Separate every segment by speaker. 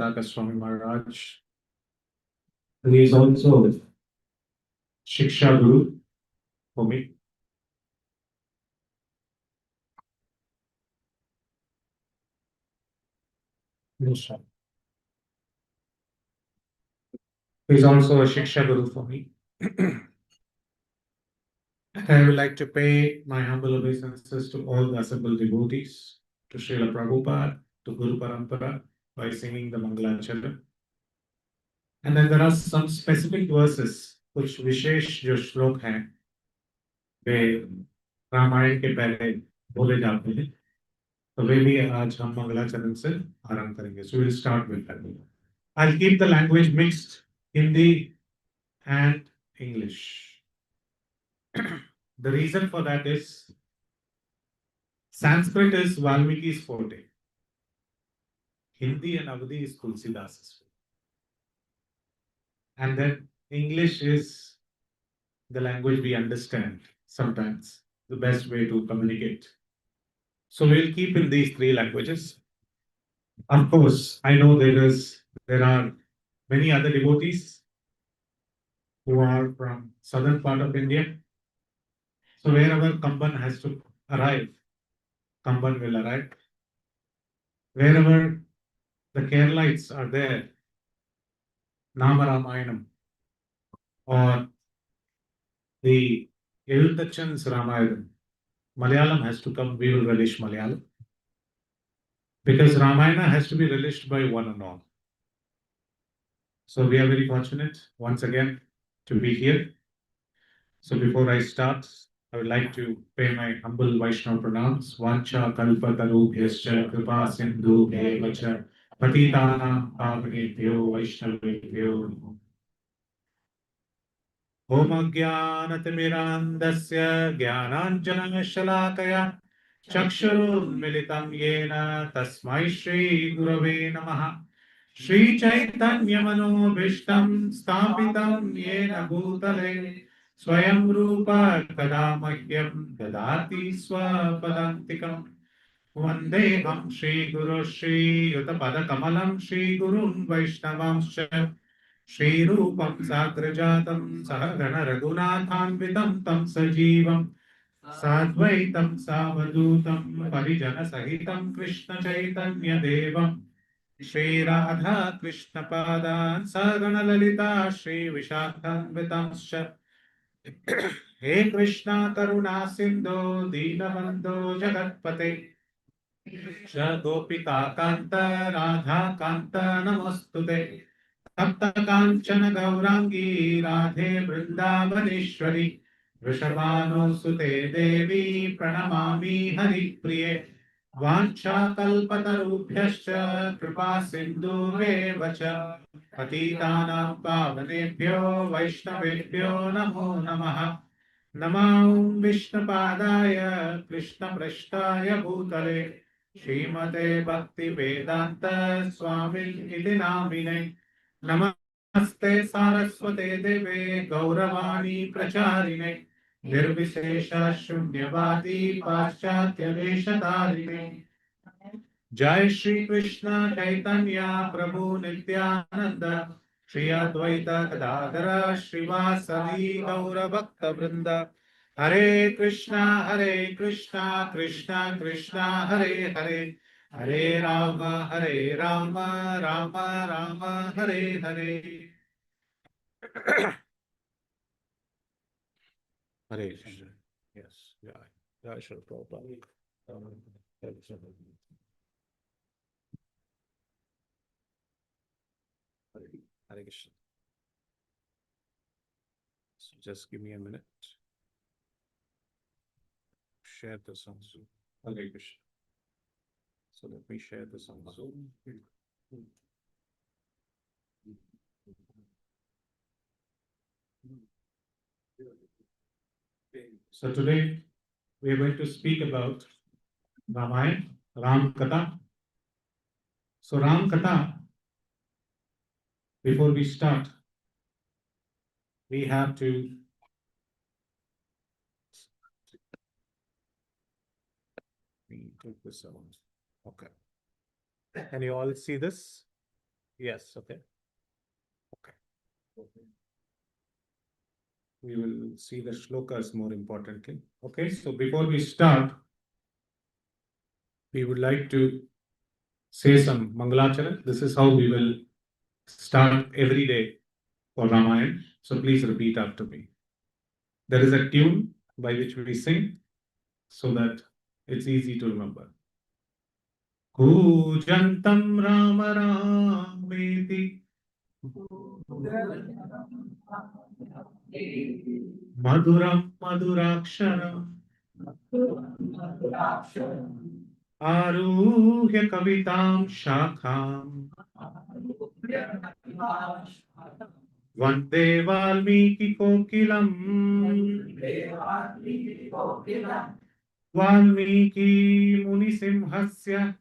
Speaker 1: Pataka Swami Maharaj, who is also Shiksha Guru for me. He is also a Shiksha Guru for me. I would like to pay my humble obeisances to all the assembled devotees, to Srila Prabhupada, to Guru Parampara, by singing the Mangalacharan. And then there are some specific verses which विशेष जो श्लोक हैं वे रामायण के पहले बोले जाते हैं, तो वे भी आज हम मंगलाचरण से आरंभ करेंगे. So we'll start with that. I'll keep the language mixed, Hindi and English. The reason for that is Sanskrit is Valmiki's forte. Hindi and Avadi is Tulsidas's forte. And then English is the language we understand sometimes, the best way to communicate. So we'll keep in these three languages. Of course, I know there are many other devotees who are from southern part of India. So wherever Kamban has to arrive, Kamban will arrive. Wherever the Keralites are there, Rāmāyan or the Elutachan's Ramayana, Malayalam has to come, we will relish Malayalam. Because Ramayana has to be relished by one and all. So we are very fortunate once again to be here. So before I start, I would like to pay my humble Vaishnava pranams. Vancha kalpatarubhyascha kripa sindhu bhevacha patitana pavanebhyo vaishnavebhyo. Om Ajnanatirmirandasya Jnananjana Shalakaya Chakshurunmilitam Yena Tasmai Shri Gurave Namaha. Shri Chaitanya Manobhishtam Sthapitam Yena Bhutale Swayam Rupa Kadamahyam Dadati Swapadantikam. Vandeham Shri Guru Shri Yutapada Kamalam Shri Gurun Vaishnavamscha Shri Rupam Sagrajatam Sahagana Raghunathanvitam Tam Sajivam Sadvaitam Savadutam Parijana Sahitam Krishna Chaitanya Devam Shri Radha Krishna Padan Sagana Lalita Shri Vishakhanvitamscha. He Krishna Karuna Sindhu Deenabandhu Jagatpate Gopika Kanta Radha Kanta Namostute Tapta Kanchana Gaurangi Radhe Vrindavaneshwari Vrishabhanu Sute Devi Pranamami Hari Priye Vancha Kalpatarubhyascha Kripa Sindhu Vacha Patitanam Pavanebhyo Vaishnavebhyo Namo Namaha. Namah Vishnapadaya Krishna Prashtaya Bhutale Srimate Bhakti Vedanta Swami Iti Namine. Namaste Saraswate Deve Gauravani Pracharine Nirvishesha Shunyavadi Paschatya Veshatarine. Jai Shri Krishna Chaitanya Prabhu Nityananda Shri Advaita Gadadhara Srivasadi Gaura Bhakta Vrinda. Hare Krishna Krishna Krishna Hare Hare Hare Rama Rama Rama Hare Hare. Hare Krishna. Yes. Jai Shri Prabhupada. Hare Krishna. So just give me a minute. Share this on Zoom. Hare Krishna. So let me share this on Zoom. So today we are going to speak about Ramayana, Ram Katha. So Ram Katha, before we start, we have to take this out. Okay. Can you all see this? Yes, okay. Okay. We will see the shlokas more importantly. Okay, so before we start, we would like to say some Mangalacharan. This is how we will start every day for Ramayan. So please repeat after me. There is a tune by which we sing so that it's easy to remember. Kujantam Rama Rameti Maduram Maduraksharam Aruhya Kavitam Shakham Vande Valmiki Kokilam Valmiki Munisimhasya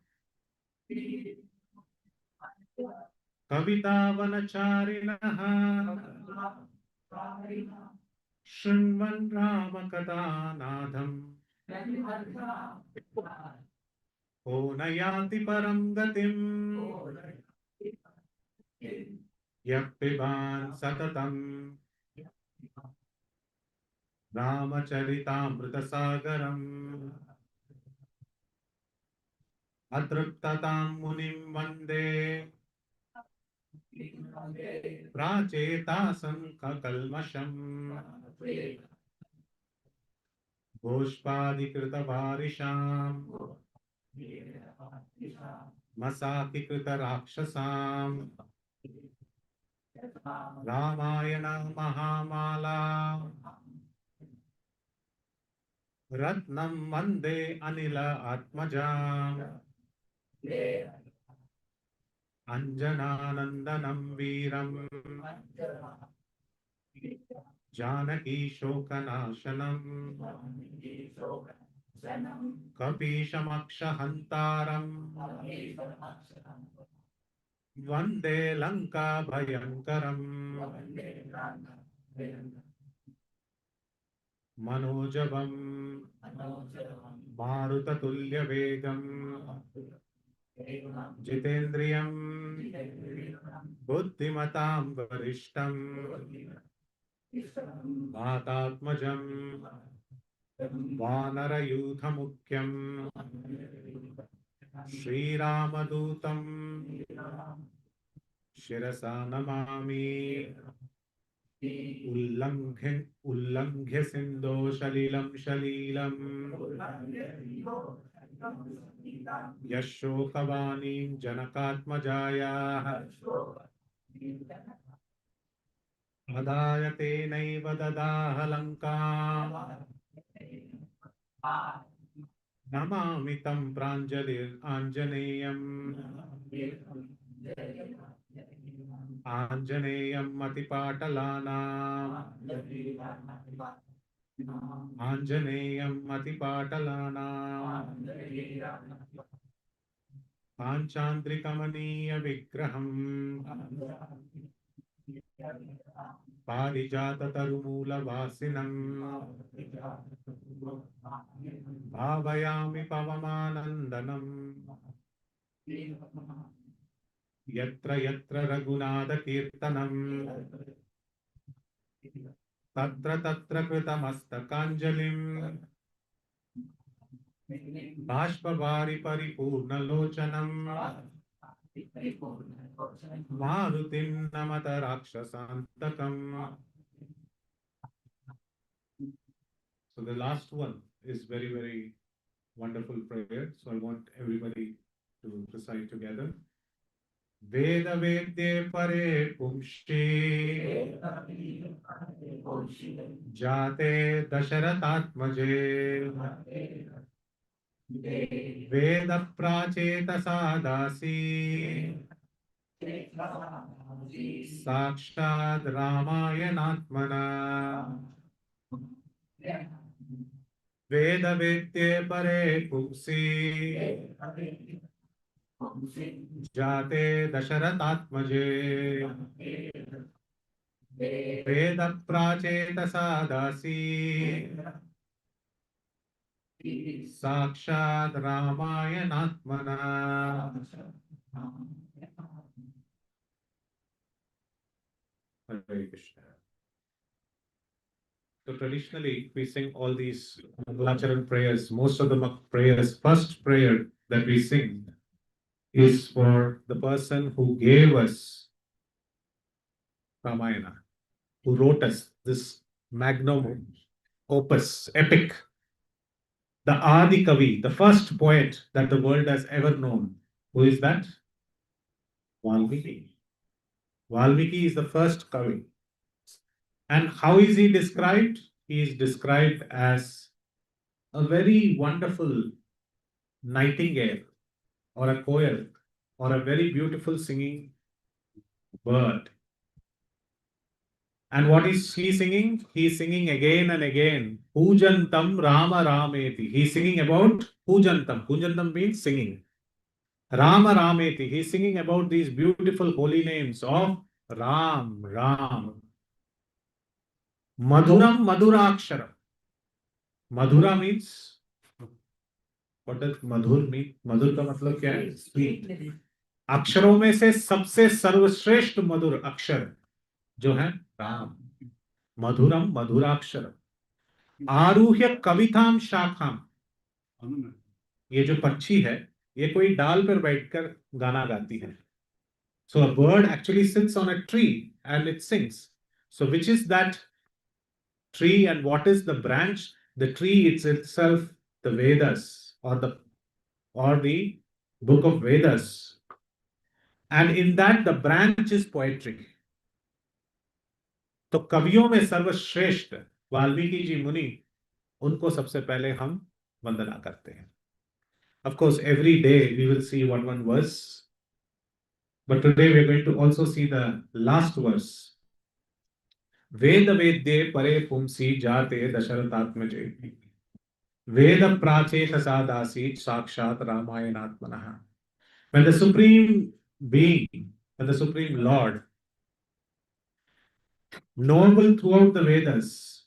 Speaker 1: Kavitavanachariнаha Shrinvan Ramakathanadham O Nayanti Param Gatim Yappivan Satatam Ramacharitamrtasagaram Adruktatam Munim Vande Prachetasam Kakalmasham Goshpadikritavarisham Masakikritarakshasam Ramayana Mahamala Ratnam Vande Anila Atmajam Anjananandanam Veeram Janaki Shokanashanam Kapishamakshahantaram Vande Lanka Bhayankaram Manojabam Marutatuल्य Vegam Jitendriyam Buddhimatam Varishtam Bhatatmajam Vanarayudhamukyam Shri Ramadutam Shirasa Namami Ullanghya Sindho Shalilam Yashokavanim Janakatmajaya Adayate Naiva Dadaha Lanka Namamitam Pranjalir Anjaneyam Anjaneyam Matipatalana Anjaneyam Matipatalana Panchandrikamaniya Vigraham Parijata Tarumula Vasinam Bhavayami Pavamanandanam Yatra Yatra Raghunada Kirtanam Tatra Tatra Kritamastakanjalim Bashpavari Paripurna Lochanam Marutim Namata Rakshasantakam. So the last one is very, very wonderful prayer. So I want everybody to recite together. Veda Vedye Pare Pumshi Jate Dasharatatmaje Veda Pracheta Sadasi Sakshad Ramayanatmana Veda Vedye Pare Pumsi Jate Dasharatatmaje Veda Pracheta Sadasi Sakshad Ramayanatmana Hare Krishna. So traditionally, we sing all these Mangalacharan prayers. Most of the prayers, first prayer that we sing is for the person who gave us Ramayana, who wrote us this magnum opus, epic, the Adi Kavi, the first poet that the world has ever known. Who is that? Valmiki. Valmiki is the first Kavi. And how is he described? He is described as a very wonderful nightingale or a koel or a very beautiful singing bird. And what is he singing? He is singing again and again. Pujantam Rama Rameti. He is singing about Pujantam. Pujantam means singing. Rama Rameti. He is singing about these beautiful holy names of Ram, Ram. Madhuram Madhuraksharam. Madhura means, what does Madhur mean? Madhur का मतलब क्या है? Sweet. अक्षरों में से सबसे सर्वश्रेष्ठ मधुर अक्षर जो है राम. मधुरम मधुराक्षरम. आरूह्य कविताम शाखाम. ये जो पक्षी है ये कोई डाल पर बैठकर गाना गाती है. So a bird actually sits on a tree and it sings. So which is that tree and what is the branch? The tree is itself the Vedas or the book of Vedas. And in that the branch is poetry. तो कवियों में सर्वश्रेष्ठ वाल्मीकि जी मुनि, उनको सबसे पहले हम वंदना करते हैं. Of course, every day we will see one verse, but today we are going to also see the last verse. वेद वेद्ये परे पुंसी जाते दशरथात्मजे वेद प्राचेत सादासीत साक्षात रामायणात्मनः. When the supreme being, when the supreme Lord, noble throughout the Vedas,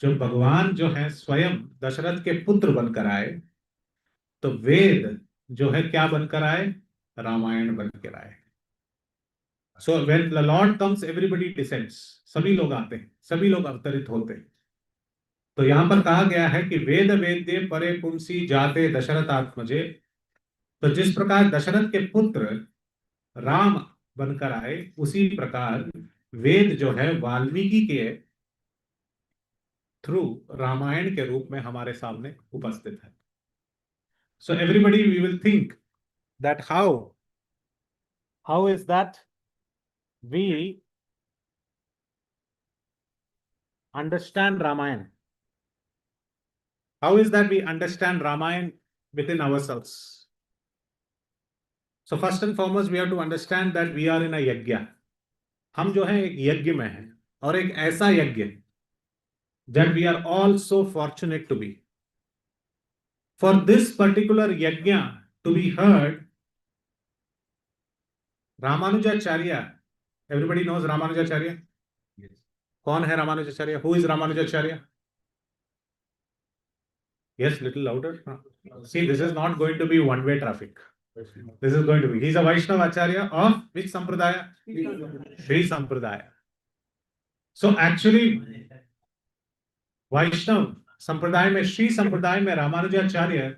Speaker 1: जो भगवान जो है स्वयं दशरथ के पुत्र बनकर आए, तो वेद जो है क्या बनकर आए? रामायण बनकर आए. So when the Lord comes, everybody descends. सभी लोग आते हैं, सभी लोग अवतरित होते हैं. तो यहां पर कहा गया है कि वेद वेद्ये परे पुंसी जाते दशरथात्मजे. तो जिस प्रकार दशरथ के पुत्र राम बनकर आए, उसी प्रकार वेद जो है वाल्मीकि के थ्रू रामायण के रूप में हमारे सामने उपस्थित है. So everybody we will think that how is that we understand Ramayana? How is that we understand Ramayana within ourselves? So first and foremost we have to understand that we are in a yajna. हम जो है एक यज्ञ में हैं, और एक ऐसा यज्ञ that we are all so fortunate to be. For this particular yajna to be heard, Ramanujacharya, everybody knows Ramanujacharya? Yes. कौन है Ramanujacharya? Who is Ramanujacharya? Yes, little louder. See, this is not going to be one-way traffic. This is going to be. He's a Vaishnava Acharya of which Sampradaya? Sri Sampradaya. So actually, Vaishnav Sampradaya में, Sri Sampradaya में Ramanujacharya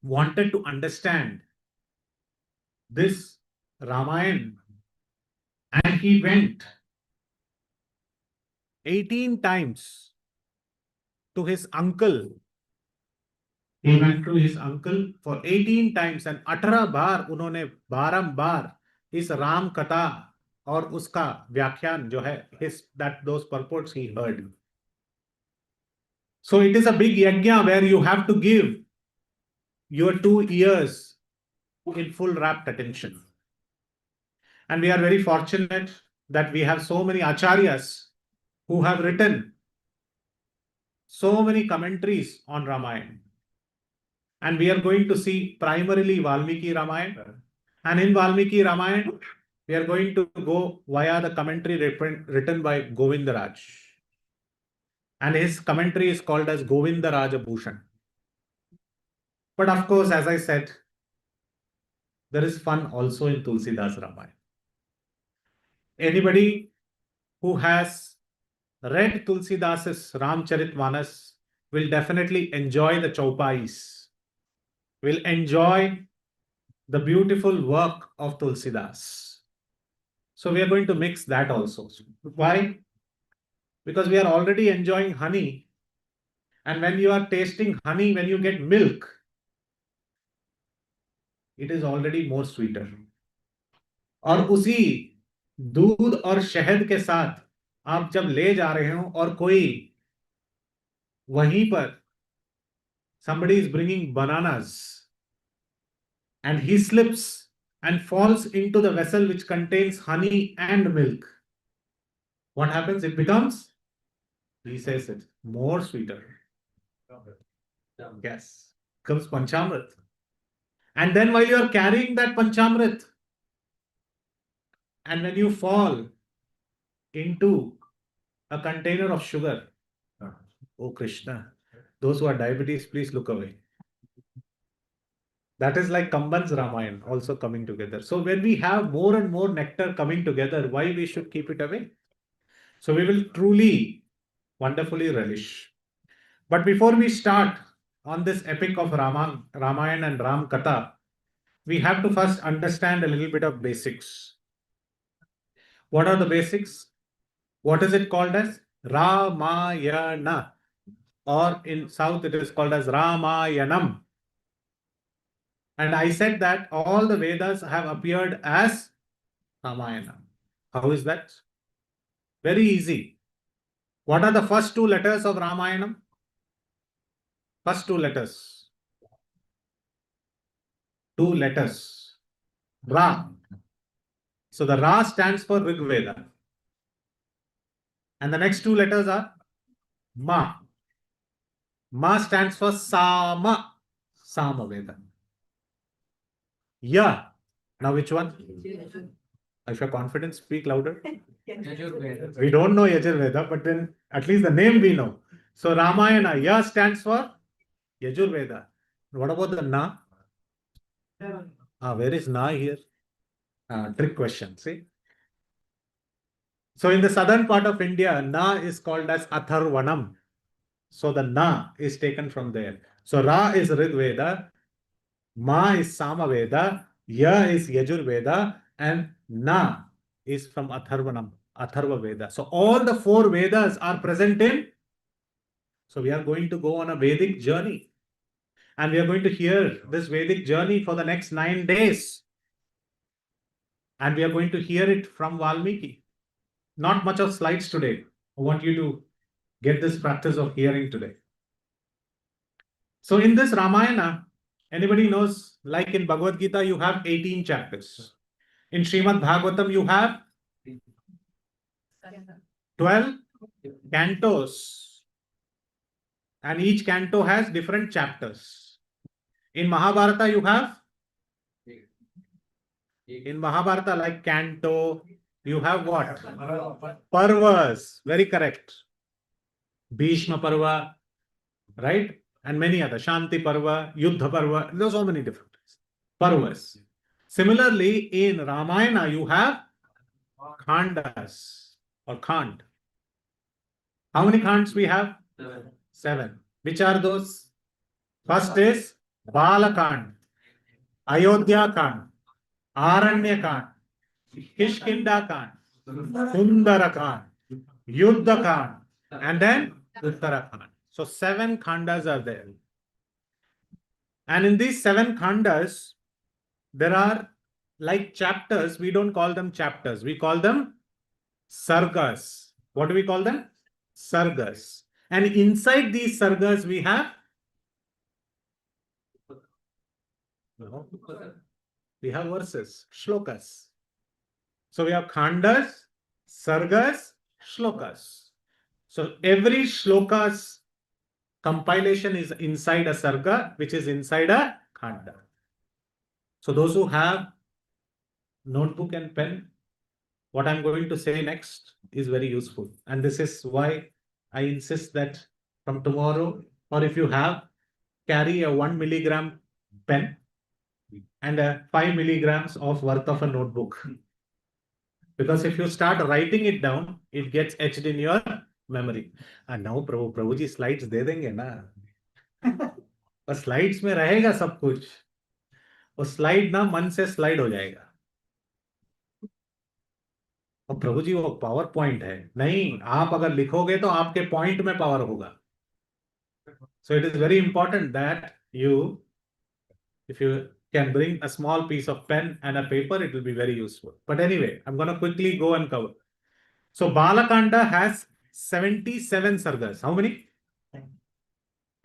Speaker 1: wanted to understand this Ramayana, and he went 18 times to his uncle. He went to his uncle for 18 times and 18 बार उन्होंने बारंबार इस राम कथा और उसका व्याख्यान जो है, those purports he heard. So it is a big yajna where you have to give your 2 ears in full rapt attention. And we are very fortunate that we have so many acharyas who have written so many commentaries on Ramayana. And we are going to see primarily Valmiki Ramayana. And in Valmiki Ramayana, we are going to go via the commentary written by Govindaraj. And his commentary is called as Govindaraja Bhushan. But of course, as I said, there is fun also in Tulsidas Ramayana. Anybody who has read Tulsidas's Ramcharitmanas will definitely enjoy the Chaupais, will enjoy the beautiful work of Tulsidas. So we are going to mix that also. Why? Because we are already enjoying honey. And when you are tasting honey, when you get milk, it is already more sweeter. और उसी दूध और शहद के साथ आप जब ले जा रहे हो और कोई वहीं पर somebody is bringing bananas and he slips and falls into the vessel which contains honey and milk. What happens? It becomes, he says it, more sweeter. Yes, comes Panchamrit. And then while you are carrying that Panchamrit, and when you fall into a container of sugar, oh Krishna, those who are diabetes, please look away. That is like Kamban's Rāmāyan also coming together. So when we have more and more nectar coming together, why we should keep it away? So we will truly wonderfully relish. But before we start on this epic of Ramayan and Ram Katha, we have to first understand a little bit of basics. What are the basics? What is it called as? Ramayana. Or in South it is called as Ramayanam. And I said that all the Vedas have appeared as Ramayana. How is that? Very easy. What are the first two letters of Ramayanam? First two letters. Two letters. Ra. So the Ra stands for Rig Veda. And the next two letters are Ma. Ma stands for Sama. Sama Veda. Ya. Now which one? If you're confident, speak louder. We don't know Yajurveda, but then at least the name we know. So Ramayana, Ya stands for Yajurveda. What about the Na? Where is Na here? Trick question, see? So in the southern part of India, Na is called as Atharvanam. So the Na is taken from there. So Ra is Rig Veda, Ma is Sama Veda, Ya is Yajur Veda, and Na is from Atharvanam, Atharva Veda. So all the four Vedas are present in. So we are going to go on a Vedic journey. And we are going to hear this Vedic journey for the next 9 days. And we are going to hear it from Valmiki. Not much of slides today. I want you to get this practice of hearing today. So in this Ramayana, anybody knows, like in Bhagavad Gita, you have 18 chapters. In Srimad Bhagavatam, you have 12 cantos. And each canto has different chapters. In Mahabharata, you have, in Mahabharata, like canto, you have what? Parvas. Very correct. Bhishma Parva, right? And many other. Shanti Parva, Yuddha Parva. There are so many different Parvas. Similarly, in Ramayana, you have Khandas or Khand. How many Khands we have? 7. Which are those? First is Balakand, Ayodhya Kand, Aranya Kand, Kishkinda Kand, Sundara Kand, Yuddha Kand, and then Uttarakhand. So 7 Khandas are there. And in these 7 Khandas, there are like chapters. We don't call them chapters. We call them sargas. What do we call them? Sargas. And inside these sargas, we have verses, shlokas. So we have khandas, sargas, shlokas. So every shloka's compilation is inside a sarga, which is inside a khanda. So those who have notebook and pen, what I'm going to say next is very useful. And this is why I insist that from tomorrow, or if you have, carry a 1 milligram pen and a 5 milligrams of worth of a notebook. Because if you start writing it down, it gets etched in your memory. And now Prabhu ji slides दे देंगे ना, और slides में रहेगा सब कुछ, और slide ना मन से slide हो जाएगा. और प्रभु जी वो पावर पॉइंट है नहीं, आप अगर लिखोगे तो आपके पॉइंट में पावर होगा. So it is very important that you, if you can bring a small piece of pen and a paper, it will be very useful. But anyway, I'm going to quickly go and cover. So Balakanda has 77 sargas. How many?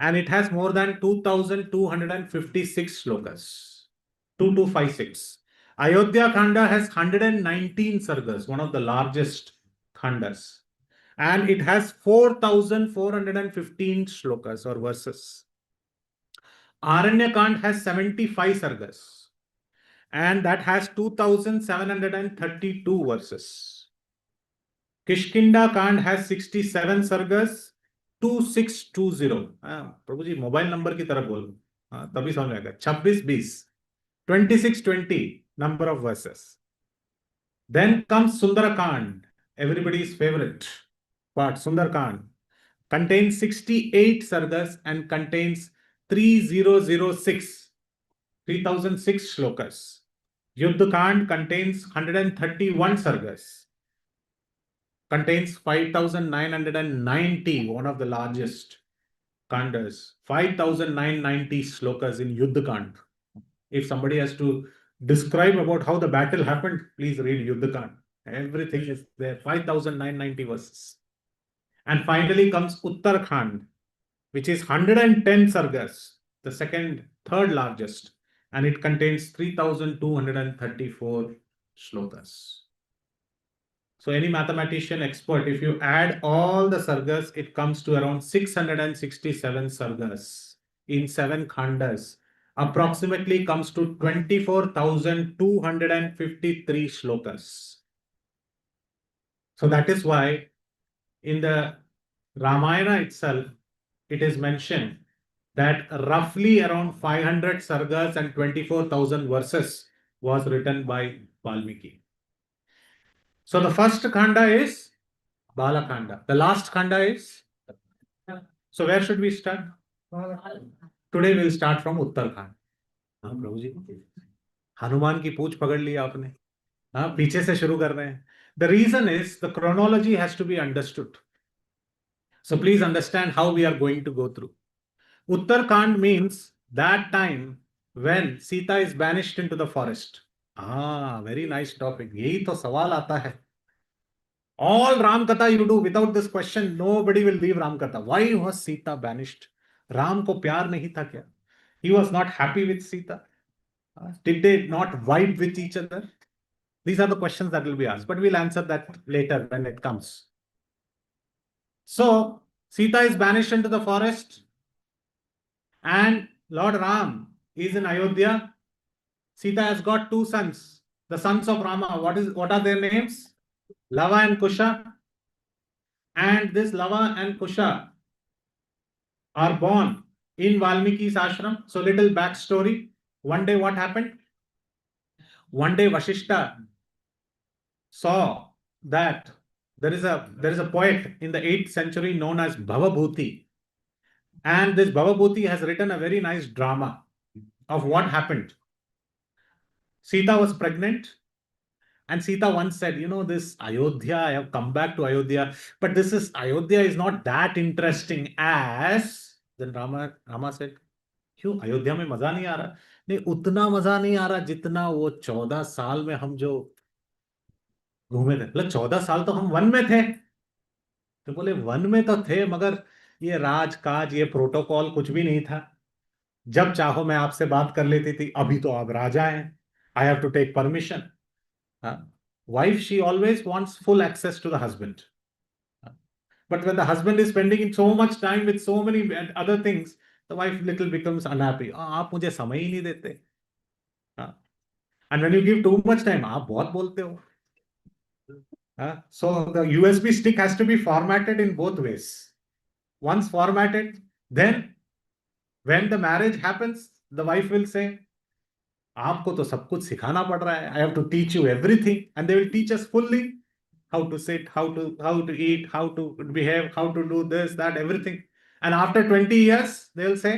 Speaker 1: And it has more than 2256 shlokas. 2256. Ayodhya Khanda has 119 sargas, one of the largest khandas. And it has 4415 shlokas or verses. Aranyakand has 75 sargas, and that has 2732 verses. Kishkinda Kand has 67 sargas, 2620. प्रभु जी mobile number की तरफ बोलो, तभी समझ आएगा. 2620, 2620 number of verses. Then comes Sundarakand, everybody's favorite part. Sundarakand contains 68 sargas and contains 3006 shlokas. Yuddhakand contains 131 sargas, contains 5990, one of the largest kandas, 5990 shlokas in Yuddhakand. If somebody has to describe about how the battle happened, please read Yuddhakand. Everything is there, 5990 verses. And finally comes Uttarakhand, which is 110 sargas, the third largest, and it contains 3234 shlokas. So any mathematician expert, if you add all the sargas, it comes to around 667 sargas in 7 khandas. Approximately comes to 24,253 shlokas. So that is why in the Ramayana itself, it is mentioned that roughly around 500 sargas and 24,000 verses was written by Valmiki. So the first khanda is Balakanda. The last khanda is? So where should we start? Today we'll start from Uttarakhand. हाँ प्रभु जी, हनुमान की पूंछ पकड़ ली आपने. हाँ, पीछे से शुरू कर रहे हैं. The reason is the chronology has to be understood. So please understand how we are going to go through. Uttarakhand means that time when Sita is banished into the forest. Very nice topic. यही तो सवाल आता है. All Ram Katha you do, without this question, nobody will leave Ram Katha. Why was Sita banished? Ram को प्यार नहीं था क्या? He was not happy with Sita. Did they not vibe with each other? These are the questions that will be asked, but we'll answer that later when it comes. So Sita is banished into the forest, and Lord Ram is in Ayodhya. Sita has got 2 sons, the sons of Rama. What are their names? Lava and Kusha. And this Lava and Kusha are born in Valmiki's ashram. So little backstory. One day what happened? One day Vashishta saw that there is a poet in the 8th century known as Bhavabhuti. And this Bhavabhuti has written a very nice drama of what happened. Sita was pregnant, and Sita once said, this Ayodhya, I have come back to Ayodhya, but Ayodhya is not that interesting as. Then Rama said, क्यों अयोध्या में मजा नहीं आ रहा? नहीं, उतना मजा नहीं आ रहा जितना वो 14 साल में हम जो घूमे थे. मतलब 14 साल तो हम वन में थे. तो बोले वन में तो थे, मगर ये राजकाज, ये प्रोटोकॉल कुछ भी नहीं था. जब चाहो मैं आपसे बात कर लेती थी. अभी तो आप राजा हैं. I have to take permission. Wife, she always wants full access to the husband. But when the husband is spending so much time with so many other things, the wife little becomes unhappy. आप मुझे समय ही नहीं देते. And when you give too much time, आप बहुत बोलते हो. So the USB stick has to be formatted in both ways. Once formatted, then when the marriage happens, the wife will say, आपको तो सब कुछ सिखाना पड़ रहा है. I have to teach you everything and they will teach us fully, how to sit, how to eat, how to behave, how to do this that everything. And after 20 years they will say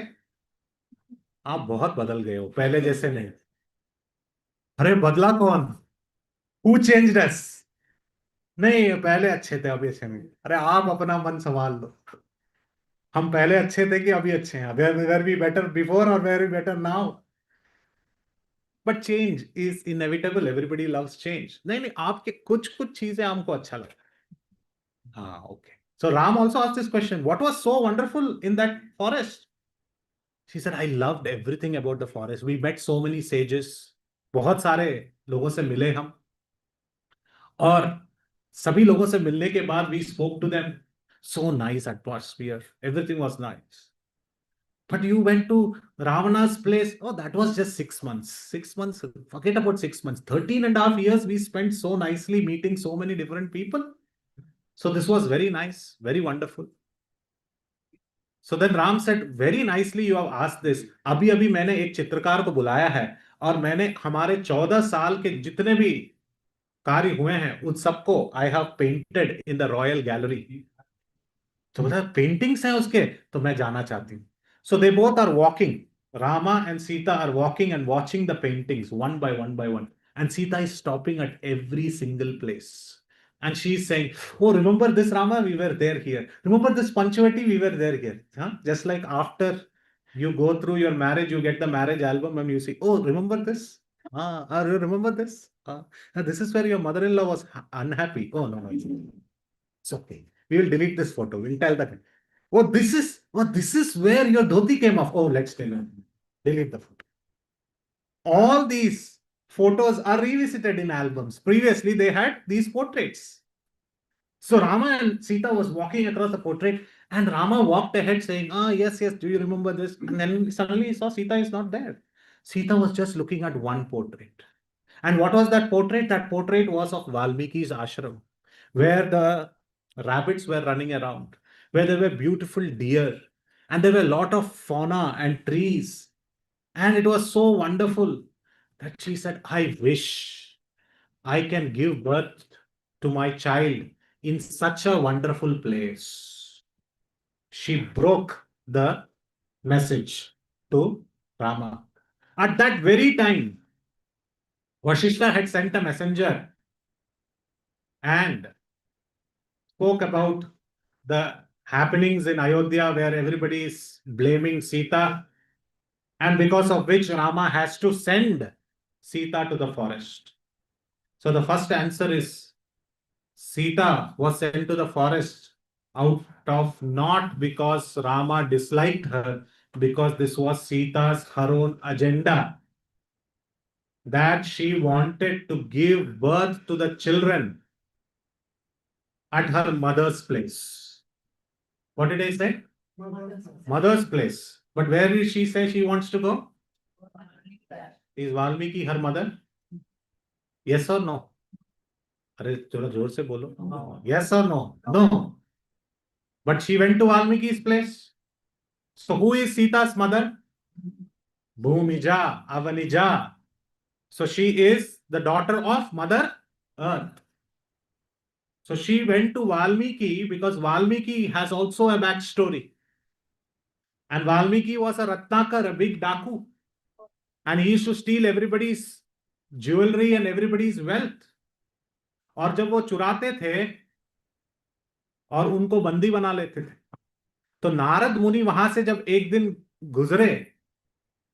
Speaker 1: आप बहुत बदल गए हो, पहले जैसे नहीं. अरे बदला कौन? हु चेंज्ड अस? नहीं पहले अच्छे थे अभी अच्छे नहीं. अरे आप अपना मन संभाल लो. हम पहले अच्छे थे कि अभी अच्छे हैं? वेर बी बेटर बिफोर और were we better now. But change is inevitable, everybody loves change. नहीं नहीं, आपके कुछ कुछ चीजें हमको अच्छा लगता है. हाँ okay. So Ram also asked this question, what was so wonderful in that forest? She said I loved everything about the forest. We met so many sages. बहुत सारे लोगों से मिले हम, और सभी लोगों से मिलने के बाद we spoke to them. So nice atmosphere, everything was nice. But you went to Ravana's place. Oh, that was just 6 months. 6 months, forget about 6 months. 13.5 years we spent so nicely meeting so many different people. So this was very nice, very wonderful. So then Ram said, very nicely you have asked this. अभी अभी मैंने एक चित्रकार को बुलाया है, और मैंने हमारे 14 साल के जितने भी कार्य हुए हैं उन सबको I have painted in the royal gallery. तो बोला पेंटिंग्स हैं उसके, तो मैं जाना चाहती हूँ. So they both are walking. Rama and Sita are walking and watching the paintings one by one by one. And Sita is stopping at every single place. And she's saying, oh, remember this Rama? We were there here. Remember this Panchavati? We were there here. Huh? Just like after you go through your marriage, you get the marriage album and you see, oh, remember this? You remember this? This is where your mother-in-law was unhappy. Oh, no, no. It's okay. We will delete this photo. We'll tell that. Oh, this is where your dhoti came off. Oh, let's delete the photo. All these photos are revisited in albums. Previously, they had these portraits. So Rama and Sita was walking across the portrait, and Rama walked ahead saying, ah, yes, yes, do you remember this? And then suddenly he saw Sita is not there. Sita was just looking at one portrait. And what was that portrait? That portrait was of Valmiki's ashram, where the rabbits were running around, where there were beautiful deer, and there were a lot of fauna and trees. And it was so wonderful that she said, I wish I can give birth to my child in such a wonderful place. She broke the message to Rama. At that very time, Vashishta had sent a messenger and spoke about the happenings in Ayodhya where everybody is blaming Sita, and because of which Rama has to send Sita to the forest. So the first answer is Sita was sent to the forest out of not because Rama disliked her, because this was Sita's her own agenda, that she wanted to give birth to the children at her mother's place. What did I say? Mother's place. But where did she say she wants to go? Is Valmiki her mother? Yes or no? अरे थोड़ा जोर से बोलो. Yes or no? No. But she went to Valmiki's place. So who is Sita's mother? Bhumija, Avanija. So she is the daughter of Mother Earth. So she went to Valmiki because Valmiki has also a backstory. And Valmiki was a Ratnakar, a big Daku. And he used to steal everybody's jewelry and everybody's wealth. और जब वो चुराते थे और उनको बंदी बना लेते थे, तो नारद मुनि वहां से जब एक दिन गुजरे,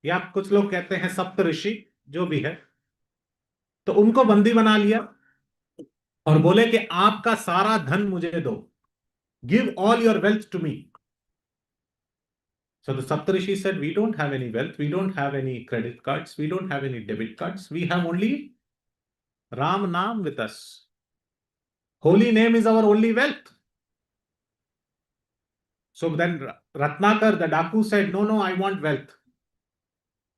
Speaker 1: या कुछ लोग कहते हैं सप्त ऋषि, जो भी है, तो उनको बंदी बना लिया और बोले कि आपका सारा धन मुझे दो, give all your wealth to me. So the Saptarishi said, we don't have any wealth, we don't have any credit cards, we don't have any debit cards, we have only Ram Naam with us. Holy name is our only wealth. So then Ratnakar, the Daku, said, no, no, I want wealth.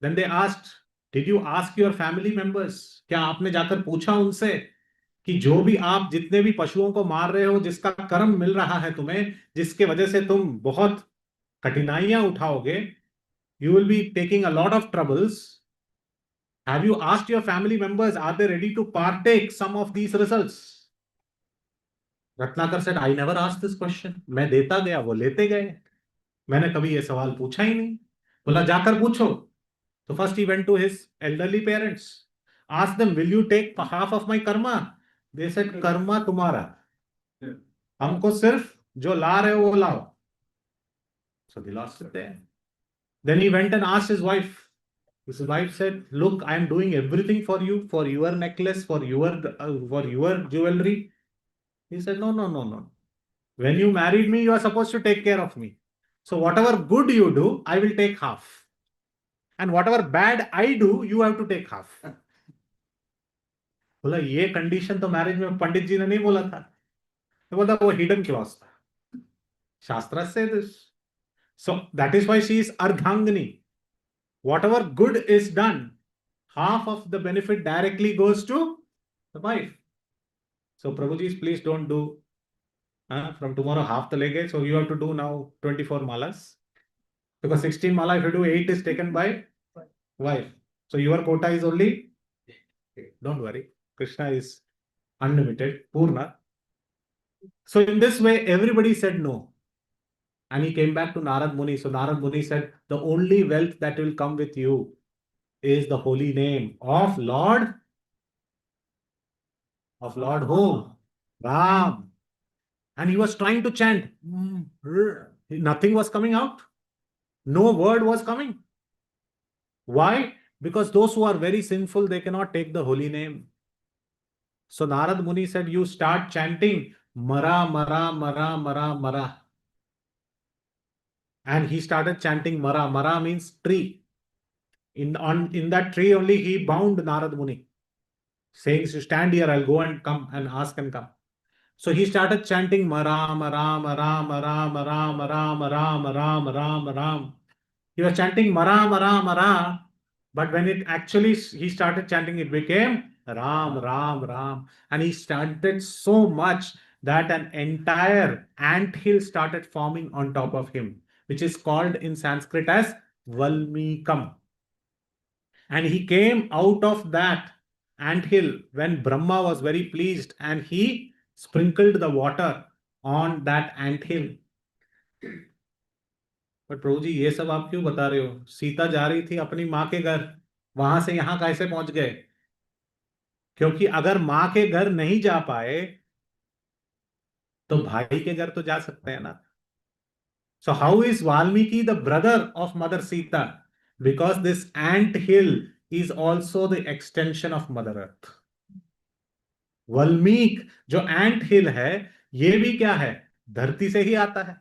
Speaker 1: Then they asked, did you ask your family members? क्या आपने जाकर पूछा उनसे कि जो भी आप जितने भी पशुओं को मार रहे हो, जिसका कर्म मिल रहा है तुम्हें, जिसके वजह से तुम बहुत कठिनाइयां उठाओगे, you will be taking a lot of troubles. Have you asked your family members, are they ready to partake some of these results? Ratnakar said, I never asked this question. मैं देता गया, वो लेते गए. मैंने कभी ये सवाल पूछा ही नहीं. बोला जाकर पूछो. So first he went to his elderly parents. Asked them, will you take half of my karma? They said, karma तुम्हारा. हमको सिर्फ जो ला रहे हो वो लाओ. So they lost it there. Then he went and asked his wife. His wife said, look, I am doing everything for you, for your necklace, for your jewelry. He said, no, no, no, no. When you married me, you are supposed to take care of me. So whatever good you do, I will take half. And whatever bad I do, you have to take half. बोला ये condition तो marriage में पंडित जी ने नहीं बोला था. तो बोला वो हिडन क्लॉज था. शास्त्र से this. So that is why she is ardhangani. Whatever good is done, half of the benefit directly goes to the wife. So Prabhuji, please don't do from tomorrow half the lege. So you have to do now 24 malas. Because 16 mala, if you do 8 is taken by wife. So your quota is only 8. Don't worry. Krishna is unlimited. Purna. So in this way, everybody said no. And he came back to Narad Muni. So Narad Muni said, the only wealth that will come with you is the holy name of Lord who? Ram. And he was trying to chant. Nothing was coming out. No word was coming. Why? Because those who are very sinful, they cannot take the holy name. So Narad Muni said, you start chanting Mara, Mara, Mara, Mara, Mara. And he started chanting Mara. Mara means tree. In that tree only he bound Narad Muni, saying, stand here, I'll go and come and ask and come. So he started chanting Mara, Mara, Mara, Mara, Mara, Mara, Mara, Mara, Mara, Mara. He was chanting Mara, Mara, Mara. But when it actually, he started chanting, it became Ram, Ram, Ram. And he started so much that an entire anthill started forming on top of him, which is called in Sanskrit as Valmikam. And he came out of that anthill when Brahma was very pleased and he sprinkled the water on that anthill. But Prabhu ji ये सब आप क्यों बता रहे हो? सीता जा रही थी अपनी माँ के घर, वहां से यहां कैसे पहुंच गए? क्योंकि अगर माँ के घर नहीं जा पाए तो भाई के घर तो जा सकते हैं ना. So how is Valmiki the brother of Mother Sita? Because this ant hill is also the extension of Mother Earth. वल्मीक जो एंट हिल है ये भी क्या है? धरती से ही आता है.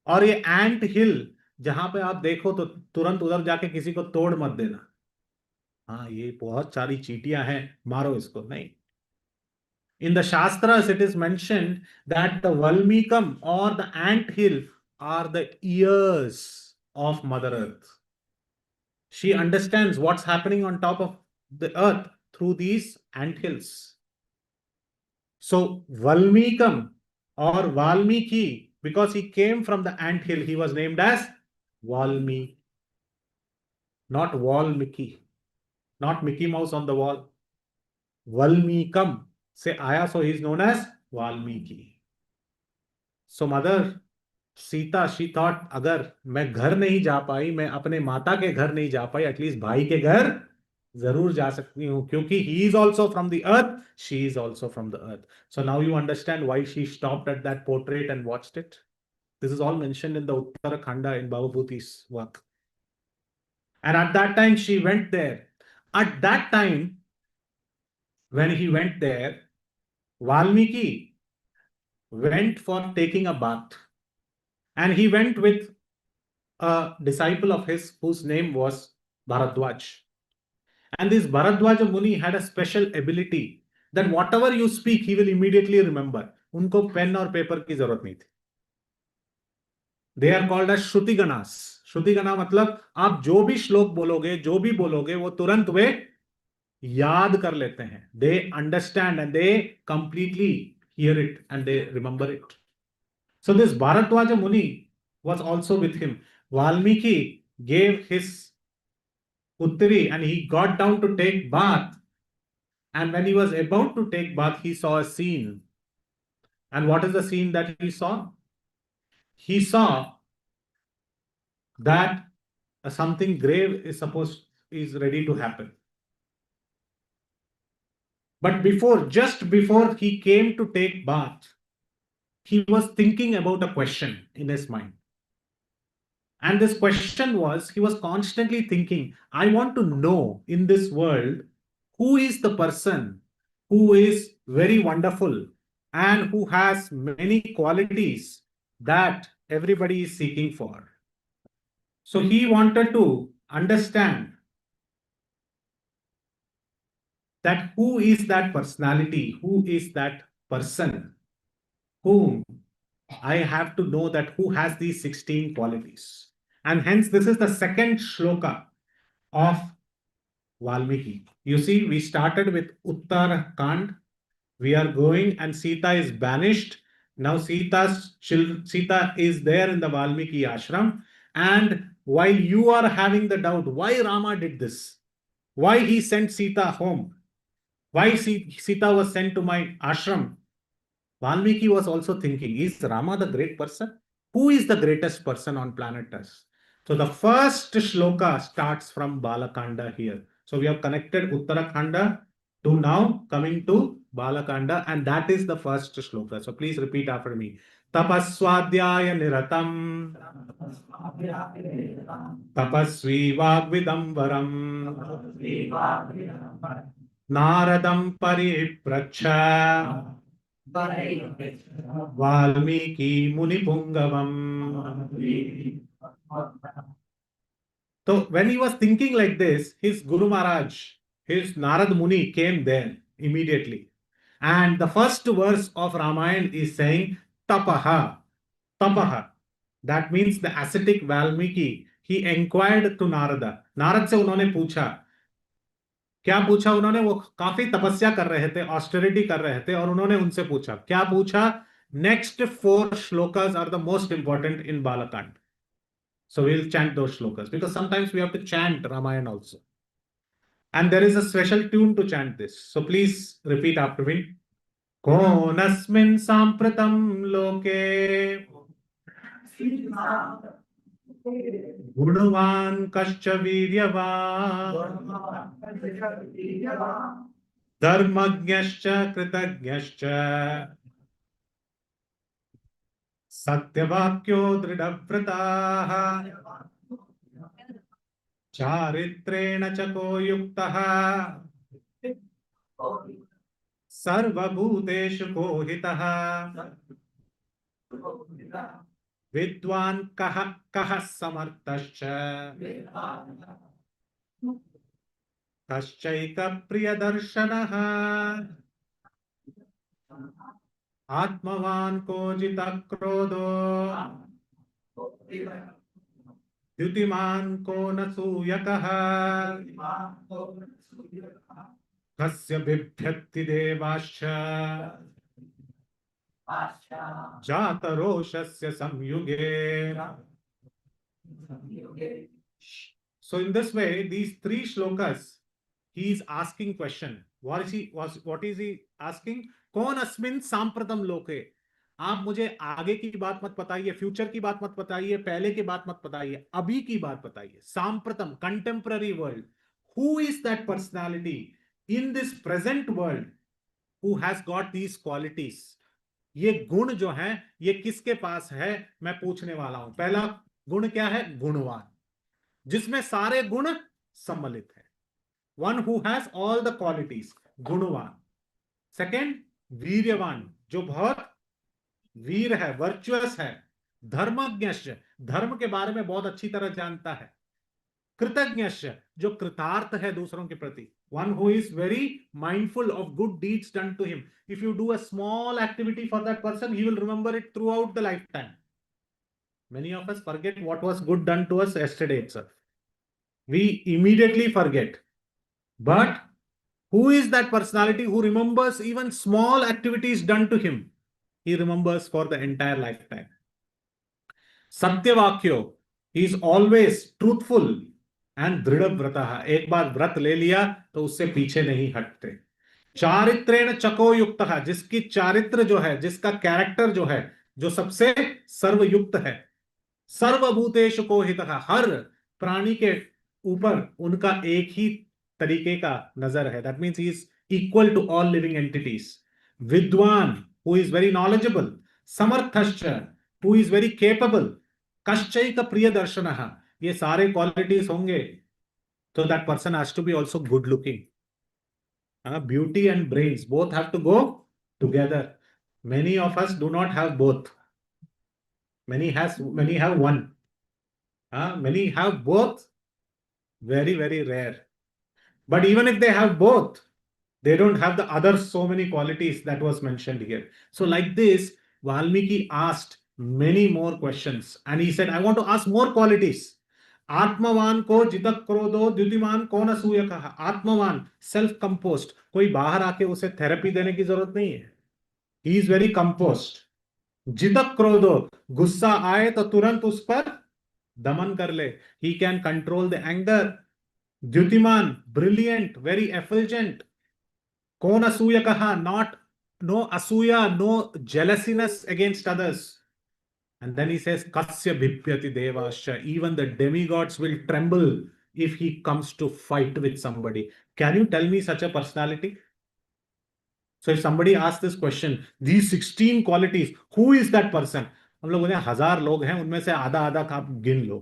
Speaker 1: और ये एंट हिल जहां पे आप देखो तो तुरंत उधर जाके किसी को तोड़ मत देना. हाँ ये बहुत सारी चींटियां हैं, मारो इसको नहीं. In the Shastras, it is mentioned that the Valmikam or the ant hill are the ears of Mother Earth. She understands what's happening on top of the earth through these ant hills. So Valmikam or Valmiki, because he came from the ant hill, he was named as Valmiki, not Valmiki, not Mickey Mouse on the wall. Valmikam से आया, so he is known as Valmiki. So Mother Sita, she thought, अगर मैं घर नहीं जा पाई, मैं अपने माता के घर नहीं जा पाई, एटलीस्ट भाई के घर जरूर जा सकती हूँ, क्योंकि he is also from the earth, she is also from the earth. So now you understand why she stopped at that portrait and watched it. This is all mentioned in the Uttarakhanda in Bhavabhuti's work. And at that time she went there. At that time, when he went there, Valmiki went for taking a bath. And he went with a disciple of his whose name was Bharadwaj. And this Bharadwaj Muni had a special ability that whatever you speak, he will immediately remember. उनको pen और paper की जरूरत नहीं थी. They are called as Shrutiganas. श्रुतिगना मतलब आप जो भी श्लोक बोलोगे, जो भी बोलोगे, वो तुरंत वे याद कर लेते हैं. They understand and they completely hear it and they remember it. So this Bharadwaja Muni was also with him. Valmiki gave his Uttari, and he got down to take bath. And when he was about to take bath, he saw a scene. And what is the scene that he saw? He saw that something grave is ready to happen. But just before he came to take bath, he was thinking about a question in his mind. And this question was, he was constantly thinking, I want to know in this world who is the person who is very wonderful and who has many qualities that everybody is seeking for. So he wanted to understand that who is that personality, who is that person whom I have to know, that who has these 16 qualities. And hence, this is the second shloka of Valmiki. You see, we started with Uttarakhand. We are going, and Sita is banished. Now Sita is there in the Valmiki ashram. And while you are having the doubt, why Rama did this? Why he sent Sita home? Why Sita was sent to my ashram? Valmiki was also thinking, is Rama the great person? Who is the greatest person on planet Earth? So the first shloka starts from Balakanda here. So we have connected Uttarakhanda to now coming to Balakanda, and that is the first shloka. So please repeat after me. Tapaswadhyaya niratam tapasvi vagvidamvaram naradam paripracha Valmiki Muni Pungavam. So when he was thinking like this, his Guru Maharaj, his Narad Muni came there immediately. And the first verse of Ramayana is saying Tapaha. Tapaha. That means the ascetic Valmiki. He inquired to Narada. Narad से उन्होंने पूछा, क्या पूछा उन्होंने? वो काफी तपस्या कर रहे थे, ऑस्टेरिटी कर रहे थे, और उन्होंने उनसे पूछा, क्या पूछा? Next 4 shlokas are the most important in Balakand. So we'll chant those shlokas because sometimes we have to chant Ramayana also. And there is a special tune to chant this. So please repeat after me. Konasmin sampratam loke gunavan kascha viryavan dharmajnascha kritajnascha satyavakyo dridhavrataः चारित्रेण चको युक्तः सर्वभूतेषु कोहितः विद्वान् कः कः समर्थश्च कश्चैकप्रियदर्शनः आत्मवान् को जितक्रोधो द्युतिमान् को न सूयकः कस्य बिभ्यति देवाश्च जातरोषस्य संयुगे. So in this way, these 3 shlokas, he is asking question. What is he asking? कौन अस्मिन् सांप्रतम लोके? आप मुझे आगे की बात मत बताइए, फ्यूचर की बात मत बताइए, पहले की बात मत बताइए, अभी की बात बताइए. सांप्रतम, contemporary world. Who is that personality in this present world who has got these qualities? ये गुण जो हैं, ये किसके पास है, मैं पूछने वाला हूं. पहला गुण क्या है? गुणवान, जिसमें सारे गुण सम्मिलित है. One who has all the qualities, गुणवान. सेकेंड, वीर्यवान, जो बहुत वीर है, वर्चुअस है. धर्मज्ञस्य, धर्म के बारे में बहुत अच्छी तरह जानता है. कृतज्ञस्य, जो कृतार्थ है दूसरों के प्रति. One who is very mindful of good deeds done to him. If you do a small activity for that person, he will remember it throughout the lifetime. Many of us forget what was good done to us yesterday itself. We immediately forget. But who is that personality who remembers even small activities done to him? He remembers for the entire lifetime. Satyavakyo, he is always truthful. And दृढ़ व्रतः, एक बार व्रत ले लिया तो उससे पीछे नहीं हटते। चारित्रेण चको युक्तः, जिसकी चारित्र जो है, जिसका कैरेक्टर जो है, जो सबसे सर्वयुक्त है, सर्वभूतेषु को हितः, हर प्राणी के ऊपर उनका एक ही तरीके का नजर है। That means he is equal to all living entities. विद्वान, हु इज वेरी नॉलेजेबल। समर्थश्च, हु इज वेरी केपेबल। कश्चैक प्रिय दर्शन, ये सारे क्वालिटीज होंगे तो that person has to be also good looking. Beauty and brains both have to go together. Many of us do not have both. Many have one. Many have both. Very, very rare. But even if they have both, they don't have the other so many qualities that was mentioned here. So like this, Valmiki asked many more questions, and he said, I want to ask more qualities. आत्मवान को जितक क्रोधो द्युतिमान कौन असूयक। आत्मवान, self compost, कोई बाहर आके उसे therapy देने की जरूरत नहीं है। He is very composed. जितक क्रोधो, गुस्सा आए तो तुरंत उस पर दमन कर ले। He can control the anger. द्युतिमान, ब्रिलियंट, वेरी एफिल्जेंट। कौन असूयक, नॉट, नो असूया, no jealousiness against others. And then he says, Kasya bhipyati devascha. Even the demigods will tremble if he comes to fight with somebody. Can you tell me such a personality? So if somebody asks this question, these 16 qualities, who is that person? हम लोग बोले 1000 लोग हैं, उनमें से आधा आधा का आप गिन लो.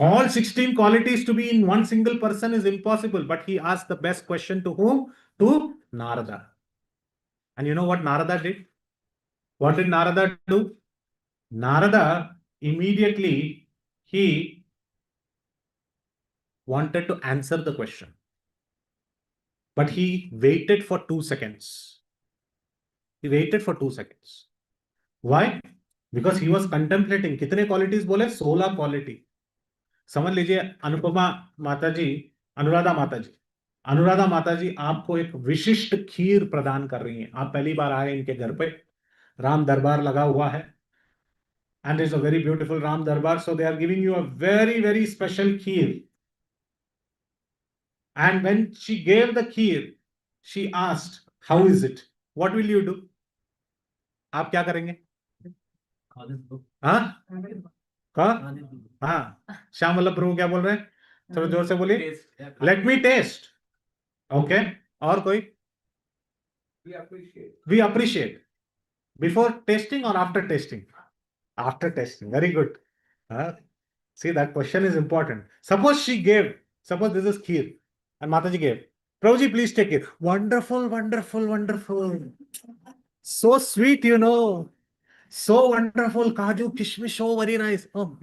Speaker 1: All 16 qualities to be in one single person is impossible. But he asked the best question to whom? To Narada. And you know what Narada did? What did Narada do? Narada immediately, he wanted to answer the question, but he waited for 2 seconds. He waited for 2 seconds. Why? Because he was contemplating. कितने qualities बोले? 16 quality. समझ लीजिए, अनुपमा माता जी, अनुराधा माता जी, अनुराधा माता जी आपको एक विशिष्ट खीर प्रदान कर रही हैं. आप पहली बार आए इनके घर पे, राम दरबार लगा हुआ है, and it's a very beautiful Ram Darbar. So they are giving you a very, very special kheer. And when she gave the kheer, she asked, how is it? What will you do? आप क्या करेंगे? हाँ हाँ, श्याम वल्लभ प्रभु क्या बोल रहे हैं? थोड़ा जोर से बोलिए. Let me test. ओके, और कोई? We appreciate. बिफोर टेस्टिंग और after testing? After testing. Very good. See, that question is important. Suppose she gave, suppose this is kheer, and Mataji gave, Prabhuji, please take it. Wonderful, wonderful, wonderful. So sweet, you know. So wonderful. Kaju, kishmish, oh, very nice. Oh,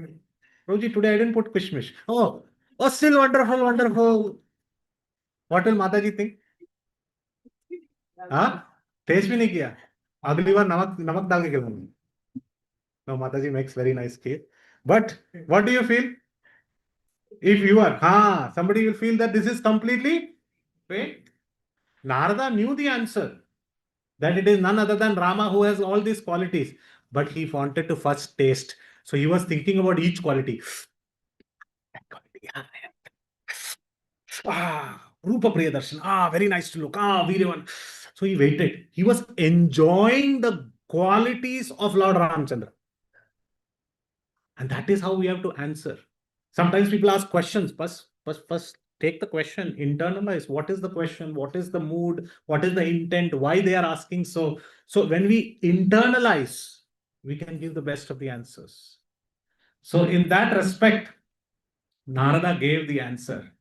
Speaker 1: Prabhuji, today I didn't put kishmish. Oh, still wonderful, wonderful. What will Mataji think? Test भी नहीं किया? अगली बार नमक नमक डाल के खिलाऊंगी. No, Mataji makes very nice kheer. But what do you feel? If you are, somebody will feel that this is completely fake. Narada knew the answer, that it is none other than Rama who has all these qualities. But he wanted to first taste. So he was thinking about each quality. That quality. Rupa Priyadarshan. Very nice to look. Viryavan. So he waited. He was enjoying the qualities of Lord Ramchandra. And that is how we have to answer. Sometimes people ask questions. First take the question, internalize. What is the question? What is the mood? What is the intent? Why they are asking so? So when we internalize, we can give the best of the answers. So in that respect, Narada gave the answer.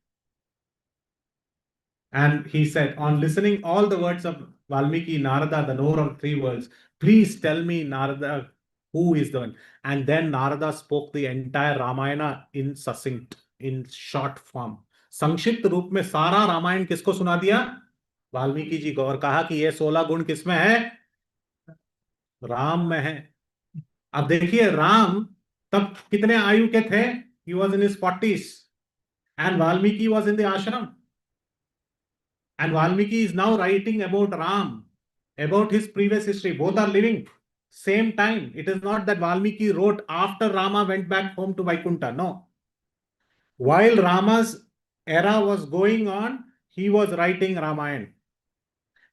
Speaker 1: And he said, on listening all the words of Valmiki, Narada, the knower of 3 worlds, please tell me, Narada, who is the one? And then Narada spoke the entire Ramayana in succinct, in short form. संक्षिप्त रूप में सारा रामायण किसको सुना दिया? वाल्मीकि जी को. और कहा कि ये 16 गुण किसमें है? राम में है. अब देखिए, राम तब कितने आयु के थे? He was in his 40s. And Valmiki was in the ashram. And Valmiki is now writing about Ram, about his previous history. Both are living same time. It is not that Valmiki wrote after Rama went back home to Vaikunta. No. While Rama's era was going on, he was writing Ramayana.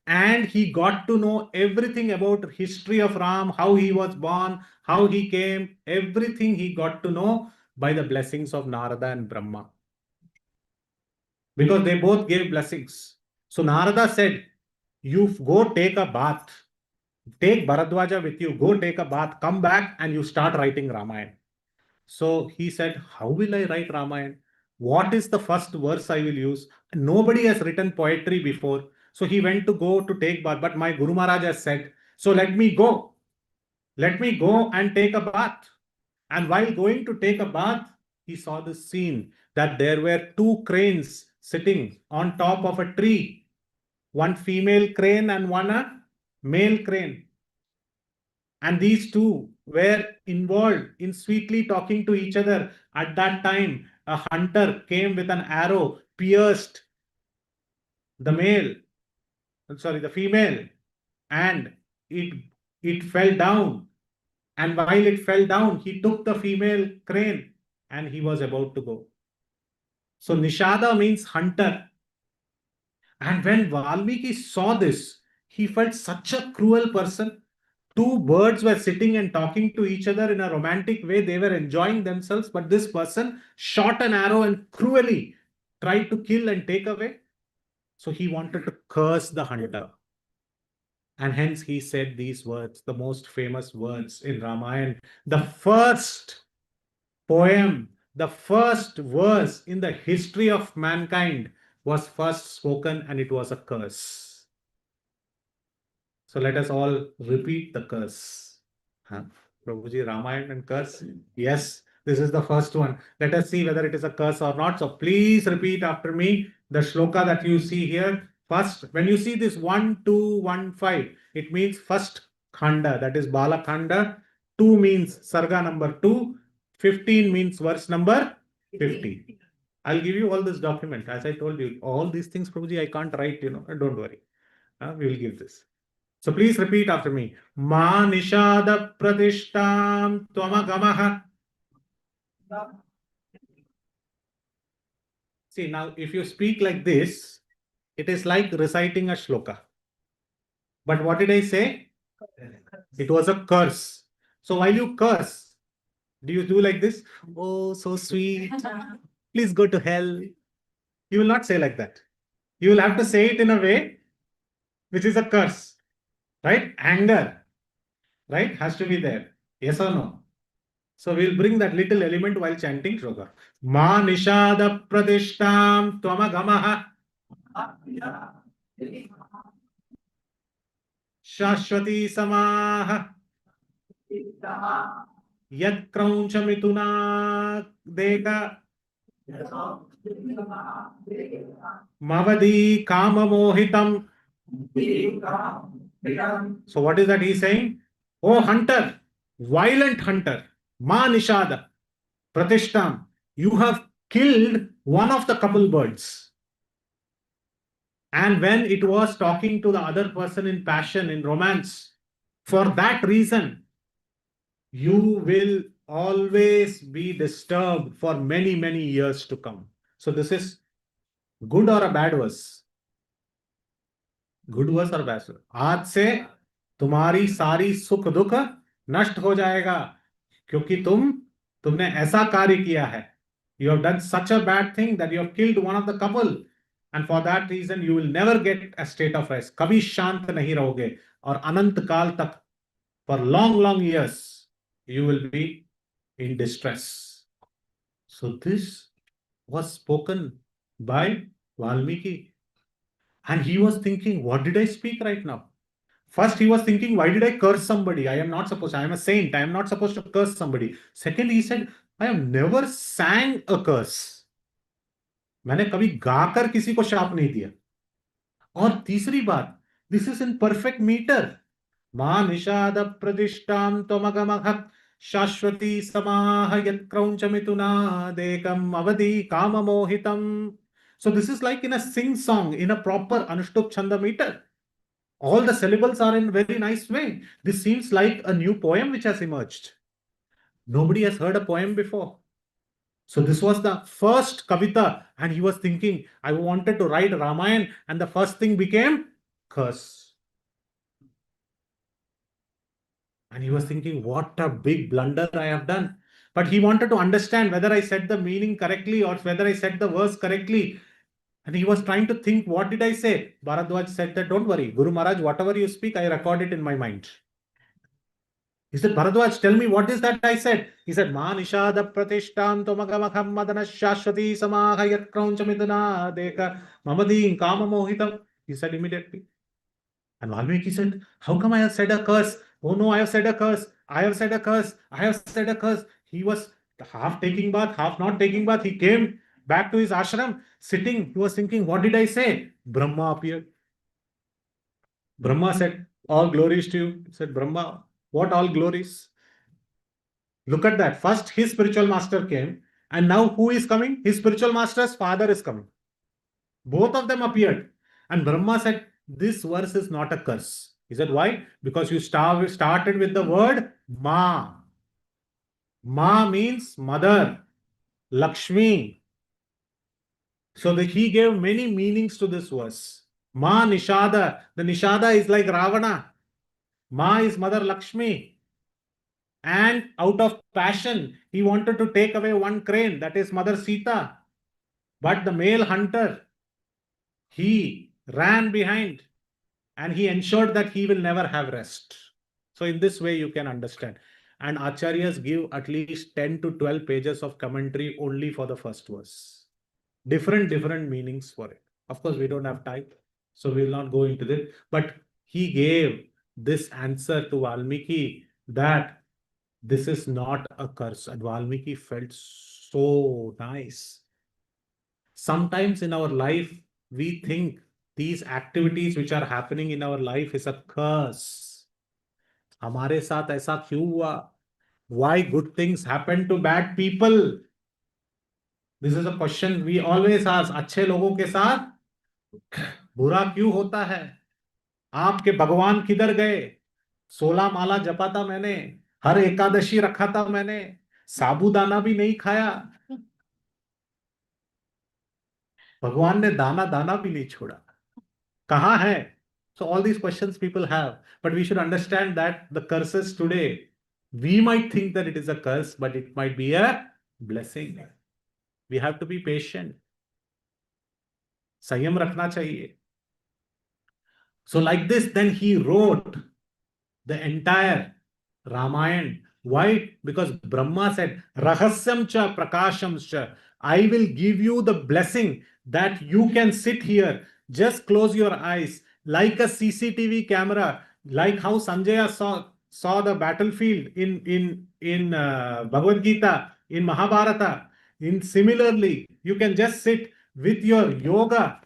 Speaker 1: And he got to know everything about history of Ram, how he was born, how he came, everything he got to know by the blessings of Narada and Brahma. Because they both gave blessings. So Narada said, you go take a bath. Take Bharadwaja with you. Go take a bath. Come back and you start writing Ramayana. So he said, how will I write Ramayana? What is the first verse I will use? Nobody has written poetry before. So he went to go to take bath. But my Guru Maharaj has said, so let me go. Let me go and take a bath. And while going to take a bath, he saw this scene that there were two cranes sitting on top of a tree. One female crane and one a male crane. And these two were involved in sweetly talking to each other. At that time, a hunter came with an arrow, pierced the the female, and it fell down. And while it fell down, he took the female crane and he was about to go. So Nishada means hunter. And when Valmiki saw this, he felt such a cruel person. Two birds were sitting and talking to each other in a romantic way. They were enjoying themselves, but this person shot an arrow and cruelly tried to kill and take away. So he wanted to curse the hunter. And hence he said these words, the most famous words in Ramayana. The first poem, the first verse in the history of mankind was first spoken, and it was a curse. So let us all repeat the curse. Huh? Prabhuji, Ramayana and curse? Yes, this is the first one. Let us see whether it is a curse or not. So please repeat after me the shloka that you see here. First, when you see this 1, 2, 1, 5, it means first khanda, that is Bala khanda. 2 means sarga number 2. 15 means verse number 50. I'll give you all this document. As I told you, all these things, Prabhuji, I can't write, don't worry. We will give this. So please repeat after me. Ma nishada pratishtam tvamagamaha. See, now if you speak like this, it is like reciting a shloka. But what did I say? It was a curse. So while you curse, do you do like this? Oh, so sweet. Please go to hell. You will not say like that. You will have to say it in a way which is a curse, right? Anger, right? Has to be there. Yes or no? So we'll bring that little element while chanting shloka. Ma nishada pradishtam tvamagamaha shashwati samaha yad krauncha mituna deka mavadi kama mohitam. So what is that he's saying? Oh hunter, violent hunter, ma nishada pratishtam, you have killed one of the couple birds. And when it was talking to the other person in passion, in romance, for that reason, you will always be disturbed for many, many years to come. So this is good or a bad verse? Good verse or bad verse? आज से तुम्हारी सारी सुख दुख नष्ट हो जाएगा, क्योंकि तुमने ऐसा कार्य किया है. You have done such a bad thing that you have killed one of the couple. And for that reason, you will never get a state of rest. कभी शांत नहीं रहोगे और अनंत काल तक, for long, long years, you will be in distress. So this was spoken by Valmiki. And he was thinking, what did I speak right now? First, he was thinking, why did I curse somebody? I am not supposed, I am a saint. I am not supposed to curse somebody. Second, he said, I have never sang a curse. मैंने कभी गाकर किसी को शाप नहीं दिया. और तीसरी बात, this is in perfect metre. मां निषाद प्रतिष्ठाम त्वमगमः शाश्वती समाह यत्क्रौंच मिथुनादेकम अवधि काममोहितम. So this is like in a sing song, in a proper Anushtup Chanda meter. All the syllables are in very nice way. This seems like a new poem which has emerged. Nobody has heard a poem before. So this was the first kavita, and he was thinking, I wanted to write Ramayan, and the first thing became curse. And he was thinking, what a big blunder I have done. But he wanted to understand whether I said the meaning correctly or whether I said the verse correctly. And he was trying to think, what did I say? Bharadwaj said that, don't worry, Guru Maharaj, whatever you speak, I record it in my mind. He said, Bharadwaj, tell me what is that I said? He said, Ma nishada pratishtanto magamakham madana shashwati samahayat kraunchamitana deka mamadin kama mohitam. He said immediately. And Valmiki said, how come I have said a curse? Oh no, I have said a curse. I have said a curse. I have said a curse. He was half taking bath, half not taking bath. He came back to his ashram, sitting. He was thinking, what did I say? Brahma appeared. Brahma said, all glories to you. He said, Brahma, what all glories? Look at that. First, his spiritual master came, and now who is coming? His spiritual master's father is coming. Both of them appeared. And Brahma said, this verse is not a curse. He said, why? Because you started with the word Ma. Ma means mother, Lakshmi. So he gave many meanings to this verse. Ma Nishada. The Nishada is like Ravana. Ma is Mother Lakshmi. And out of passion, he wanted to take away one crane, that is Mother Sita. But the male hunter, he ran behind and he ensured that he will never have rest. So in this way, you can understand. And Acharyas give at least 10 to 12 pages of commentary only for the first verse. Different meanings for it. Of course, we don't have time, so we will not go into this. But he gave this answer to Valmiki that this is not a curse. And Valmiki felt so nice. Sometimes in our life, we think these activities which are happening in our life is a curse. हमारे साथ ऐसा क्यों हुआ? Why good things happen to bad people? This is a question we always ask. अच्छे लोगों के साथ बुरा क्यों होता है? आपके भगवान किधर गए? 16 माला जपा था मैंने, हर एकादशी रखा था मैंने, साबूदाना भी नहीं खाया, भगवान ने दाना दाना भी नहीं छोड़ा, कहाँ है? So all these questions people have, but we should understand that the curses today, we might think that it is a curse, but it might be a blessing. We have to be patient. संयम रखना चाहिए. So like this, then he wrote the entire Ramayan. Why? Because Brahma said, Rahasyam cha prakasham cha. I will give you the blessing that you can sit here, just close your eyes, like a CCTV camera, like how Sanjaya saw the battlefield in Bhagavad Gita, in Mahabharata. Similarly, you can just sit with your yoga,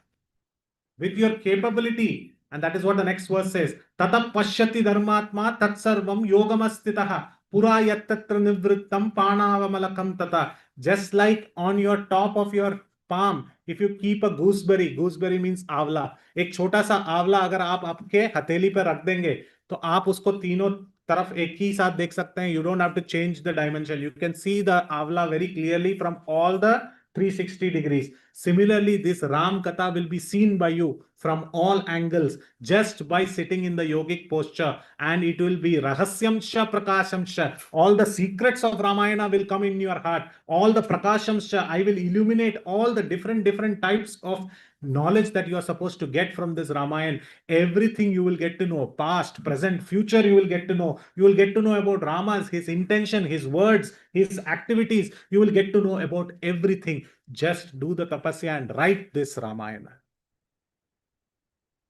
Speaker 1: with your capability. And that is what the next verse says. Tata pashyati dharmatma tatsarvam yogamastitaha pura yattatra nivrittam panavamalakam tata. Just like on your top of your palm, if you keep a gooseberry means आवला, एक छोटा सा आवला अगर आप आपके हथेली पर रख देंगे तो आप उसको तीनों तरफ एक ही साथ देख सकते हैं. You don't have to change the dimension. You can see the avla very clearly from all the 360 degrees. Similarly, this Ram Katha will be seen by you from all angles just by sitting in the yogic posture, and it will be Rahasyamsha Prakashamsha. All the secrets of Ramayana will come in your heart. All the Prakashamsha, I will illuminate all the different types of knowledge that you are supposed to get from this Ramayan. Everything you will get to know, past, present, future, you will get to know. You will get to know about Rama's, his intention, his words, his activities. You will get to know about everything. Just do the tapasya and write this Ramayana.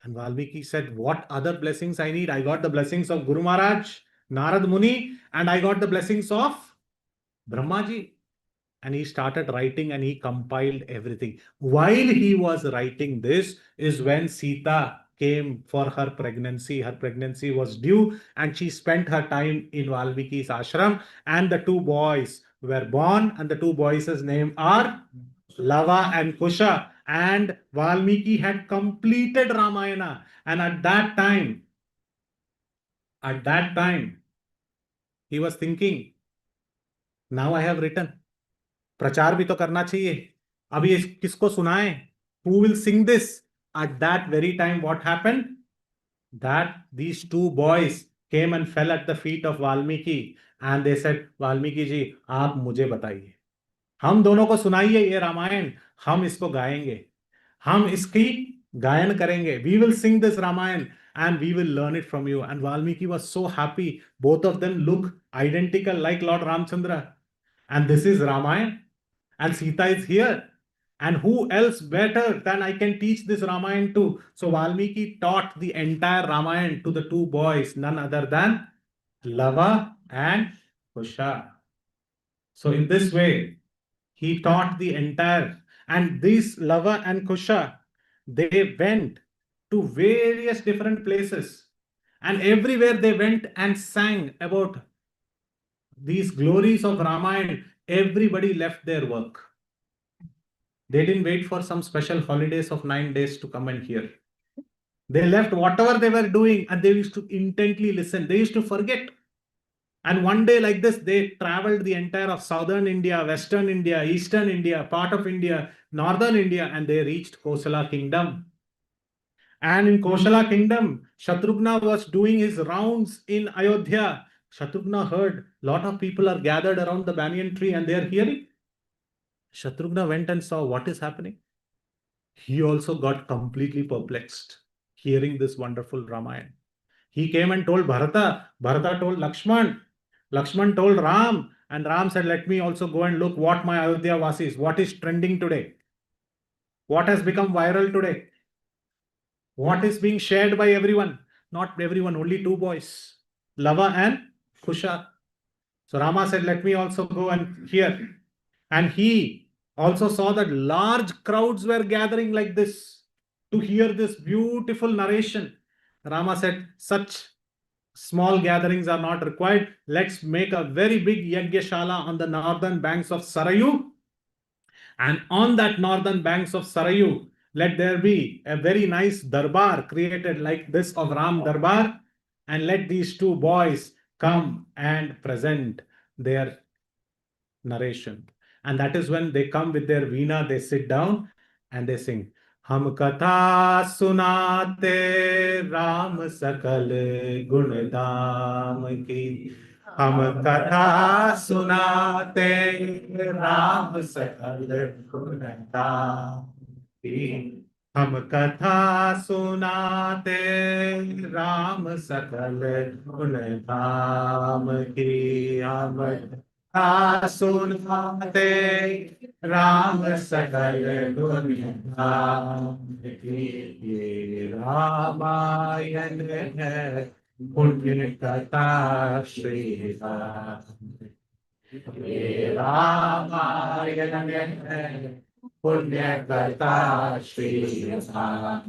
Speaker 1: And Valmiki said, what other blessings I need? I got the blessings of Guru Maharaj, Narad Muni, and I got the blessings of Brahmaji. And he started writing and he compiled everything. While he was writing this is when Sita came for her pregnancy. Her pregnancy was due and she spent her time in Valmiki's ashram, and the two boys were born, and the two boys' names are Lava and Kusha. And Valmiki had completed Ramayana. And at that time, he was thinking, now I have written. प्रचार भी तो करना चाहिए। अब ये किसको सुनाएं? Who will sing this? At that very time, what happened? That these two boys came and fell at the feet of Valmiki, and they said, Valmiki ji, आप मुझे बताइए, हम दोनों को सुनाइए ये रामायण, हम इसको गाएंगे, हम इसकी गायन करेंगे. We will sing this Ramayan and we will learn it from you. And Valmiki was so happy. Both of them look identical like Lord Ramchandra. And this is Ramayan. And Sita is here. And who else better than I can teach this Ramayan to? So Valmiki taught the entire Ramayan to the two boys, none other than Lava and Kusha. So in this way, he taught the entire, and these Lava and Kusha, they went to various different places, and everywhere they went and sang about these glories of Ramayana. Everybody left their work. They didn't wait for some special holidays of 9 days to come and hear. They left whatever they were doing and they used to intently listen. They used to forget. And one day like this, they traveled the entire of southern India, western India, eastern India, part of India, northern India, and they reached Kosala kingdom. And in Kosala kingdom, Shatrughna was doing his rounds in Ayodhya. Shatrughna heard lot of people are gathered around the banyan tree and they are hearing. Shatrughna went and saw what is happening. He also got completely perplexed hearing this wonderful Ramayana. He came and told Bharata. Bharata told Lakshman. Lakshman told Ram. And Ram said, let me also go and look what my Ayodhya Vasis, what is trending today? What has become viral today? What is being shared by everyone? Not everyone, only two boys, Lava and Kusha. So Rama said, let me also go and hear. And he also saw that large crowds were gathering like this to hear this beautiful narration. Rama said, such small gatherings are not required. Let's make a very big Yagyashala on the northern banks of Sarayu. And on that northern banks of Sarayu, let there be a very nice darbar created like this of Ram Darbar. And let these two boys come and present their narration. And that is when they come with their veena, they sit down and they sing. हम कथा सुनाते राम सकल गुण धाम की. हम कथा सुनाते राम सकल गुण धाम की. हम कथा सुनाते राम सकल गुण धाम की. हम सुनाते राम सकल गुण धाम की. ये रामायण है पुण्य कथा श्री राम. ये रामायण है पुण्य कथा Shri Ram.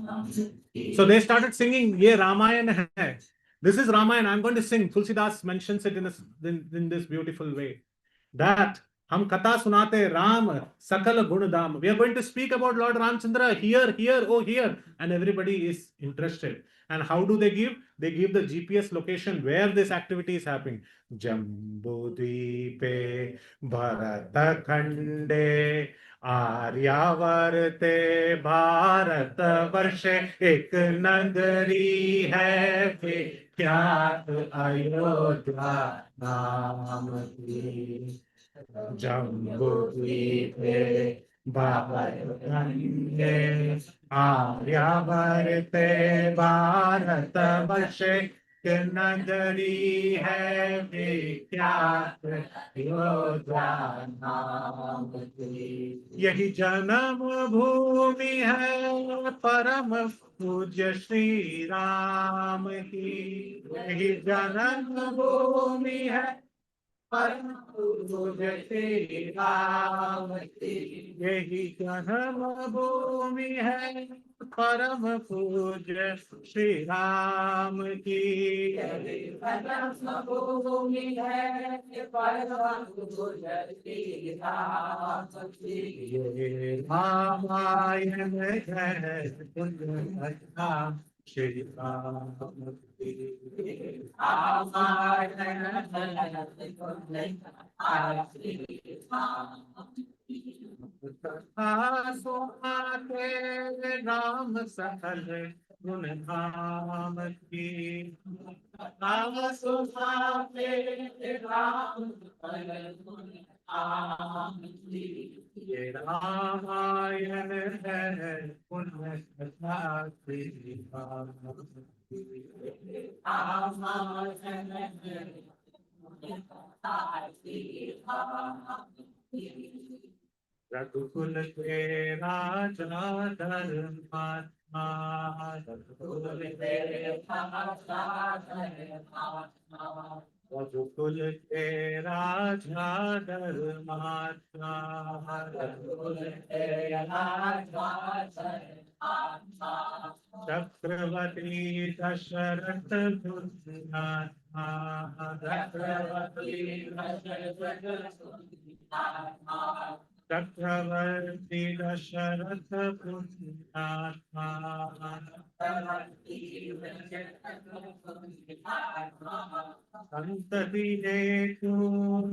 Speaker 1: So they started singing, Ye Ramayana hai. This is Ramayana. I'm going to sing. Tulsidas mentions it in this beautiful way. That हम कथा सुनाते राम सकल गुण धाम. We are going to speak about Lord Ramchandra here, here, oh here, and everybody is interested. And how do they give? They give the GPS location where this activity is happening. Jambudvipe Bharata Khande आर्यावर्ते Bharat वर्षे एक नगरी है विख्यात अयोध्या नाम की. जम्बूद्वीपे भारत खंडे आर्यावर्ते भारत वर्षे नगरी है विख्यात अयोध्या नाम की. यही जन्म भूमि है परम पूज्य श्री राम की. यही जन्म भूमि है परम पूज्य श्री राम की. यही जन्म भूमि है परम पूज्य श्री राम की. जन्म भूमि है परम पूज्य श्री राम की. ये रामायण है पुण्य कथा श्री राम की. रामायण है पुण्य कथा श्री राम. कथा सुनाते राम सकल गुण धाम की, कथा सुनाते राम सकल गुण धाम की, ये रामायण है पुण्य कथा की, रामायण है रघुकुल के राजा धर्मात्मा, रघुकुल के राजा धर्मात्मा, रघुकुल के राजा धर्मात्मा, रघुकुल के राजा धर्मात्मा, चक्रवर्ती दशरथ बुद्धिमात्मा, चक्रवर्ती दशरथ बुद्धिमात्मा, चक्रवर्ती दशरथ पुण्यात्मा, संतति हेतु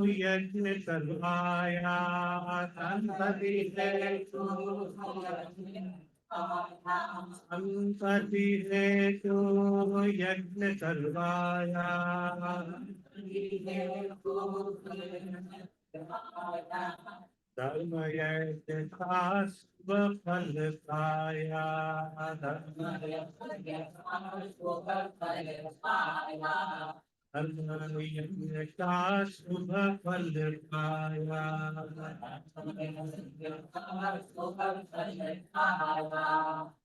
Speaker 1: यज्ञ करवाया, संतति हेतु संतति हेतु यज्ञ करवाया, धर्म यज्ञ का शुभ फल पाया, धर्म यज्ञ का शुभ फल पाया, धर्म यज्ञ का शुभ फल पाया,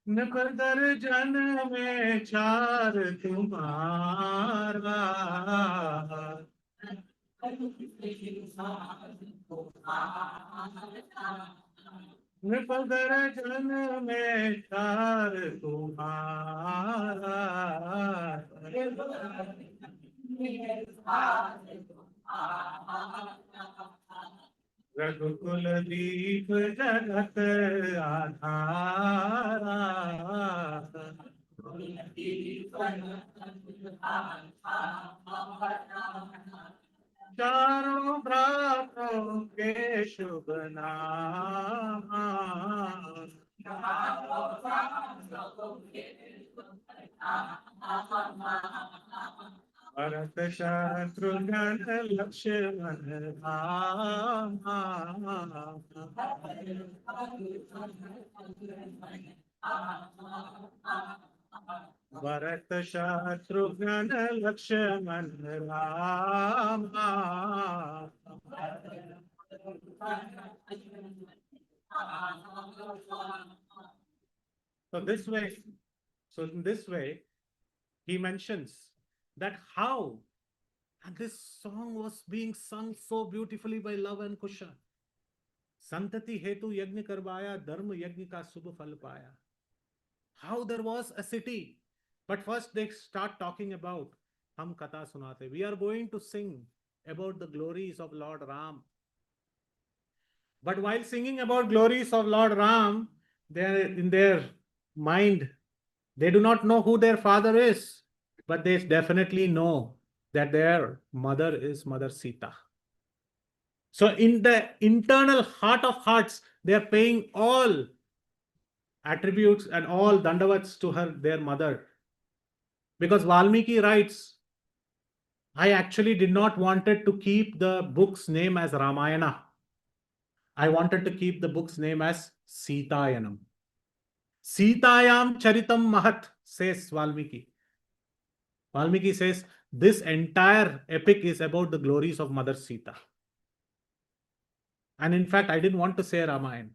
Speaker 1: नृपदर जन में चार तुम्हारा, नृपदर जन में चार तुम्हारा, रघुकुल दीप जगत आधारा, चारों भ्रातों के शुभ नाम, Bharat Shatrughna Lakshman Rama, Bharat Shatrughna Lakshman Rama, so in this way he mentions that how, and this song was being sung so beautifully by Love and Kusha. Santati hetu yajna karvaya, dharma yajna ka subh phal paya. How there was a city, but first they start talking about hum katha sunate. We are going to sing about the glories of Lord Ram. But while singing about glories of Lord Ram, they are in their mind, they do not know who their father is, but they definitely know that their mother is Mother Sita. So in the internal heart of hearts, they are paying all attributes and all dandavats to their mother. Because Valmiki writes, I actually did not wanted to keep the book's name as Ramayana. I wanted to keep the book's name as Sitayanam. Sitayam Charitam Mahat, says Valmiki. Valmiki says, this entire epic is about the glories of Mother Sita. And in fact, I didn't want to say Ramayan.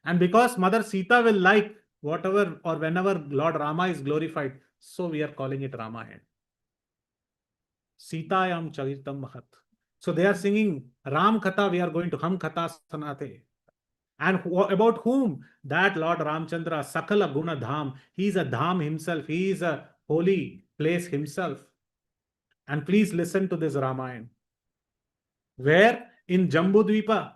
Speaker 1: And because Mother Sita will like whatever or whenever Lord Rama is glorified, so we are calling it Ramayan. Sitayam Charitam Mahat. So they are singing Ram Katha, we are going to Ham Katha Sanate. And about whom? That Lord Ramchandra, Sakala Guna Dham. He is a Dham himself. He is a holy place himself. And please listen to this Ramayan. Where? In Jambudvipa,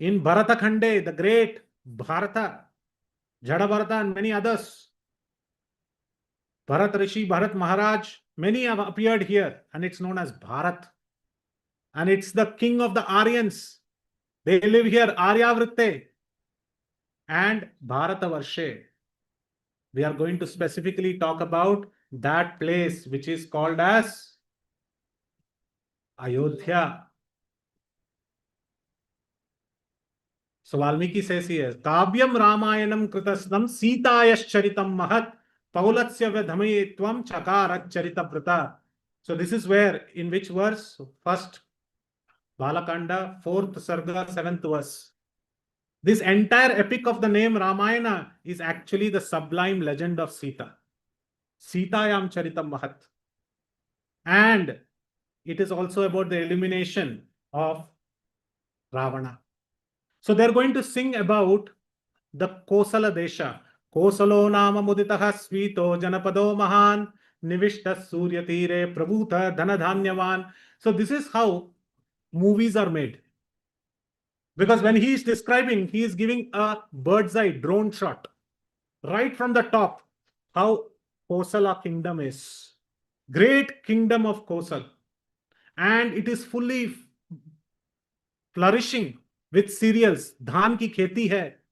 Speaker 1: in Bharatakhande, the great Bharata, Jadabharata and many others. Bharat Rishi, Bharat Maharaj, many have appeared here and it's known as Bharat. And it's the king of the Aryans. They live here, Aryavritte and Bharatavarshe. We are going to specifically talk about that place which is called as Ayodhya. So Valmiki says here, Kavyam Ramayanam Kritasnam Sitayascharitam Mahat Paulatsya Vedhamayetvam Chakarat Charita Vrata. So this is where, in which verse? First Balakanda, fourth Sarga, seventh verse. This entire epic of the name Ramayana is actually the sublime legend of Sita. Sitayam Charitam Mahat. And it is also about the elimination of Ravana. So they're going to sing about the Kosala Desha. Kosalo nama muditaha svito janapado mahan nivishta surya tire prabhuta dhanadhanyavan. So this is how movies are made. Because when he is describing, he is giving a bird's eye drone shot right from the top how Kosala kingdom is. Great kingdom of Kosal. And it is fully flourishing with cereals. धान की खेती है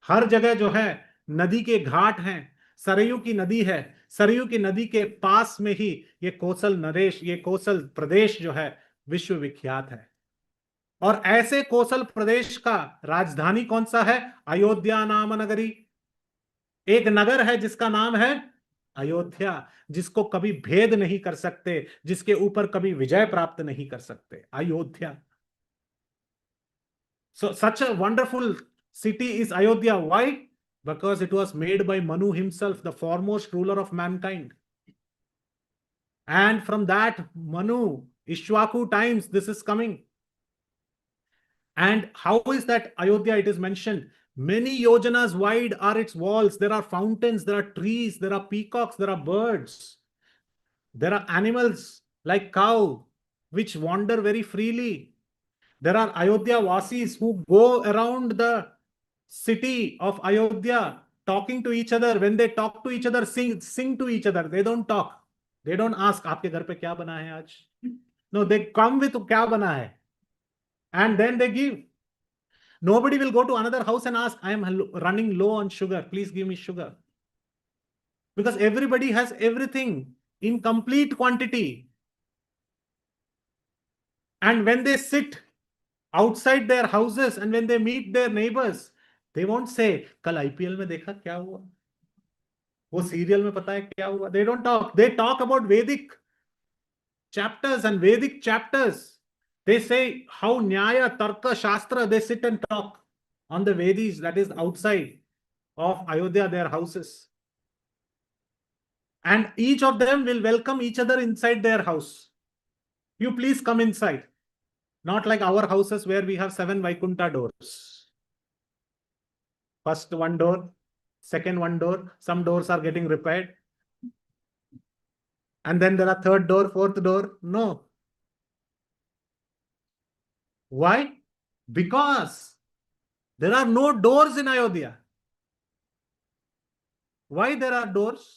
Speaker 1: हर जगह, जो है नदी के घाट हैं, सरयू की नदी है, सरयू की नदी के पास में ही ये कोसल नरेश, ये कोसल प्रदेश जो है विश्व विख्यात है. और ऐसे कोसल प्रदेश का राजधानी कौन सा है? अयोध्या नाम नगरी. एक नगर है जिसका नाम है अयोध्या, जिसको कभी भेद नहीं कर सकते, जिसके ऊपर कभी विजय प्राप्त नहीं कर सकते. Ayodhya. So such a wonderful city is Ayodhya. Why? Because it was made by Manu himself, the foremost ruler of mankind. And from that Manu, Ishwaku times, this is coming. And how is that Ayodhya? It is mentioned, many yojanas wide are its walls. There are fountains, there are trees, there are peacocks, there are birds. There are animals like cow, which wander very freely. There are Ayodhya Vasis who go around the city of Ayodhya talking to each other. When they talk to each other, sing to each other. They don't talk. They don't ask, "Aapke ghar pe kya bana hai aaj?" No, they come with kya bana hai. And then they give. Nobody will go to another house and ask, "I am running low on sugar. Please give me sugar." Because everybody has everything in complete quantity. And when they sit outside their houses and when they meet their neighbors, they won't say, "Kal IPL mein dekha kya hua? Wo serial mein pata hai kya hua?" They don't talk. They talk about Vedic chapters and Vedic chapters. They say how Nyaya, Tarka, Shastra, they sit and talk on the Vedis, that is outside of Ayodhya, their houses. And each of them will welcome each other inside their house. "You please come inside." Not like our houses where we have 7 Vaikuntha doors. First one door, second one door, some doors are getting repaired. And then there are third door, fourth door. No. Why? Because there are no doors in Ayodhya. Why there are doors?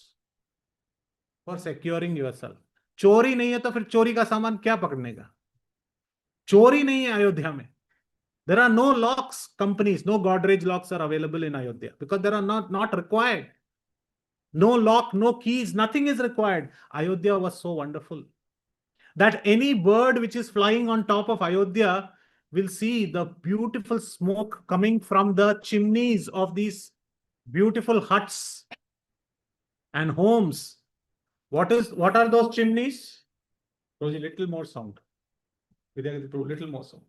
Speaker 1: For securing yourself. चोरी नहीं है तो फिर चोरी का सामान क्या पकड़ने का? चोरी नहीं है अयोध्या में. There are no locks companies, no Godrej locks are available in Ayodhya because there are not required. No lock, no keys, nothing is required. Ayodhya was so wonderful that any bird which is flying on top of Ayodhya will see the beautiful smoke coming from the chimneys of these beautiful huts and homes. What are those chimneys? Rosie, little more sound. Little more sound.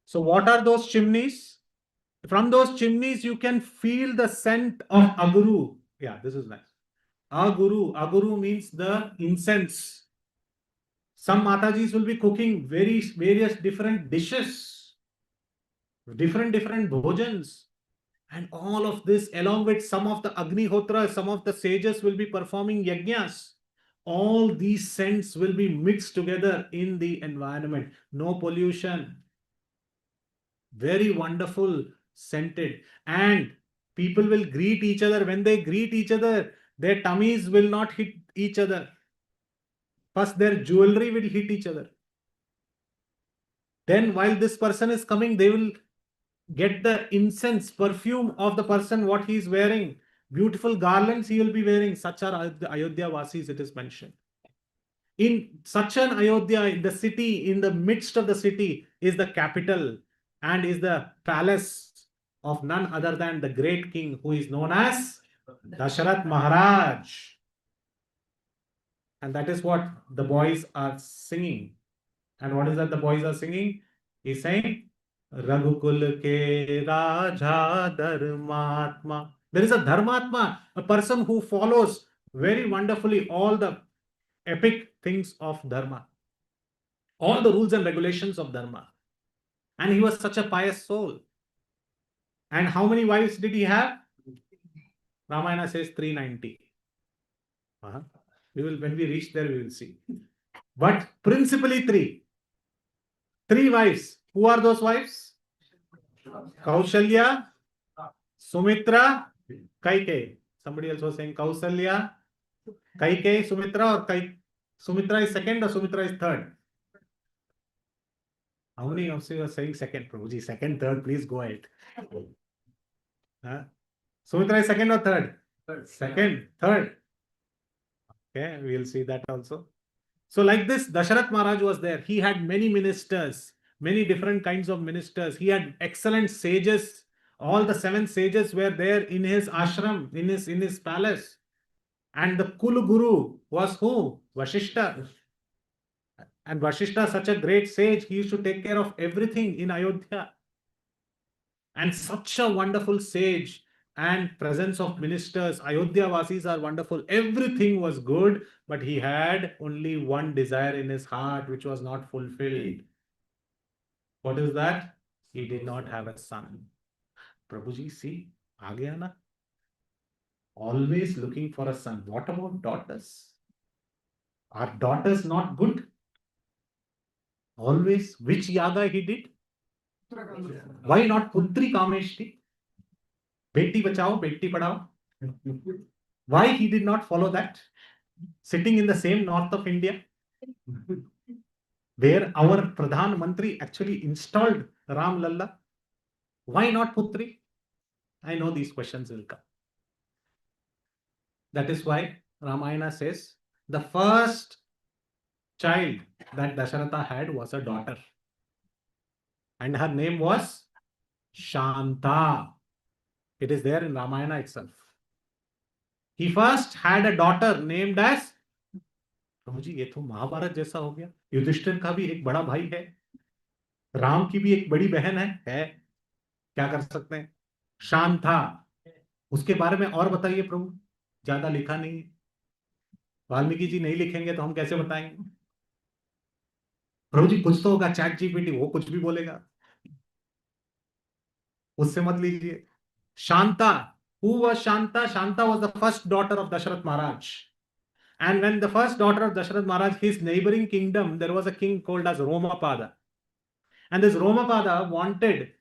Speaker 1: So what are those chimneys? From those chimneys, you can feel the scent of aguru. Yeah, this is nice. Aguru. Aguru means the incense. Some Matajis will be cooking various different dishes, different bhojans. And all of this, along with some of the Agnihotra, some of the sages will be performing yajnas. All these scents will be mixed together in the environment. No pollution. Very wonderful, scented. And people will greet each other. When they greet each other, their tummies will not hit each other. First, their jewelry will hit each other. Then while this person is coming, they will get the incense, perfume of the person, what he is wearing. Beautiful garlands he will be wearing. Such are the Ayodhya Vasis, it is mentioned. In such an Ayodhya, in the city, in the midst of the city, is the capital and is the palace of none other than the great king who is known as Dasharath Maharaj. And that is what the boys are singing. And what is that the boys are singing? He's saying, Raghukul ke Raja Dharmatma. There is a Dharmatma, a person who follows very wonderfully all the epic things of Dharma, all the rules and regulations of Dharma. And he was such a pious soul. And how many wives did he have? Ramayana says 390. We will, when we reach there, we will see. But principally three. Three wives. Who are those wives? Kaushalya, Sumitra, Kaikeyi. Somebody else was saying Kausalya, Kaikeyi, Sumitra, or Sumitra is second or Sumitra is third? How many of you are saying second, Prabhuji? Second, third, please go ahead. Sumitra is second or third? Second, third. Okay, we will see that also. So like this, Dasharath Maharaj was there. He had many ministers, many different kinds of ministers. He had excellent sages. All the 7 sages were there in his ashram, in his palace. And the Kulu Guru was who? Vashishta. And Vashishta, such a great sage, he used to take care of everything in Ayodhya. And such a wonderful sage and presence of ministers. Ayodhya Vasis are wonderful. Everything was good, but he had only one desire in his heart, which was not fulfilled. What is that? He did not have a son. Prabhuji, see, aa gaya na? Always looking for a son. What about daughters? Are daughters not good? Always. Which yaga he did? Why not Putri Kameshti? Beti bachao, beti padhao. Why he did not follow that? Sitting in the same north of India, where our Pradhan Mantri actually installed Ram Lalla. Why not Putri? I know these questions will come. That is why Ramayana says the first child that Dasharatha had was a daughter. And her name was Shanta. It is there in Ramayana itself. He first had a daughter named as, प्रभु ये तो महाभारत जैसा हो गया. युधिष्ठिर का भी एक बड़ा भाई है, राम की भी एक बड़ी बहन है. क्या कर सकते हैं? शांता. उसके बारे में और बताइए प्रभु. ज्यादा लिखा नहीं. वाल्मीकि जी नहीं लिखेंगे तो हम कैसे बताएंगे? प्रभु जी कुछ तो होगा. चैट जीपीटी वो कुछ भी बोलेगा, उससे मत लीजिए. Shanta. Who was Shanta? Shanta was the first daughter of Dasharath Maharaj. And when the first daughter of Dasharath Maharaj, his neighboring kingdom, there was a king called as Romapada. And this Romapada wanted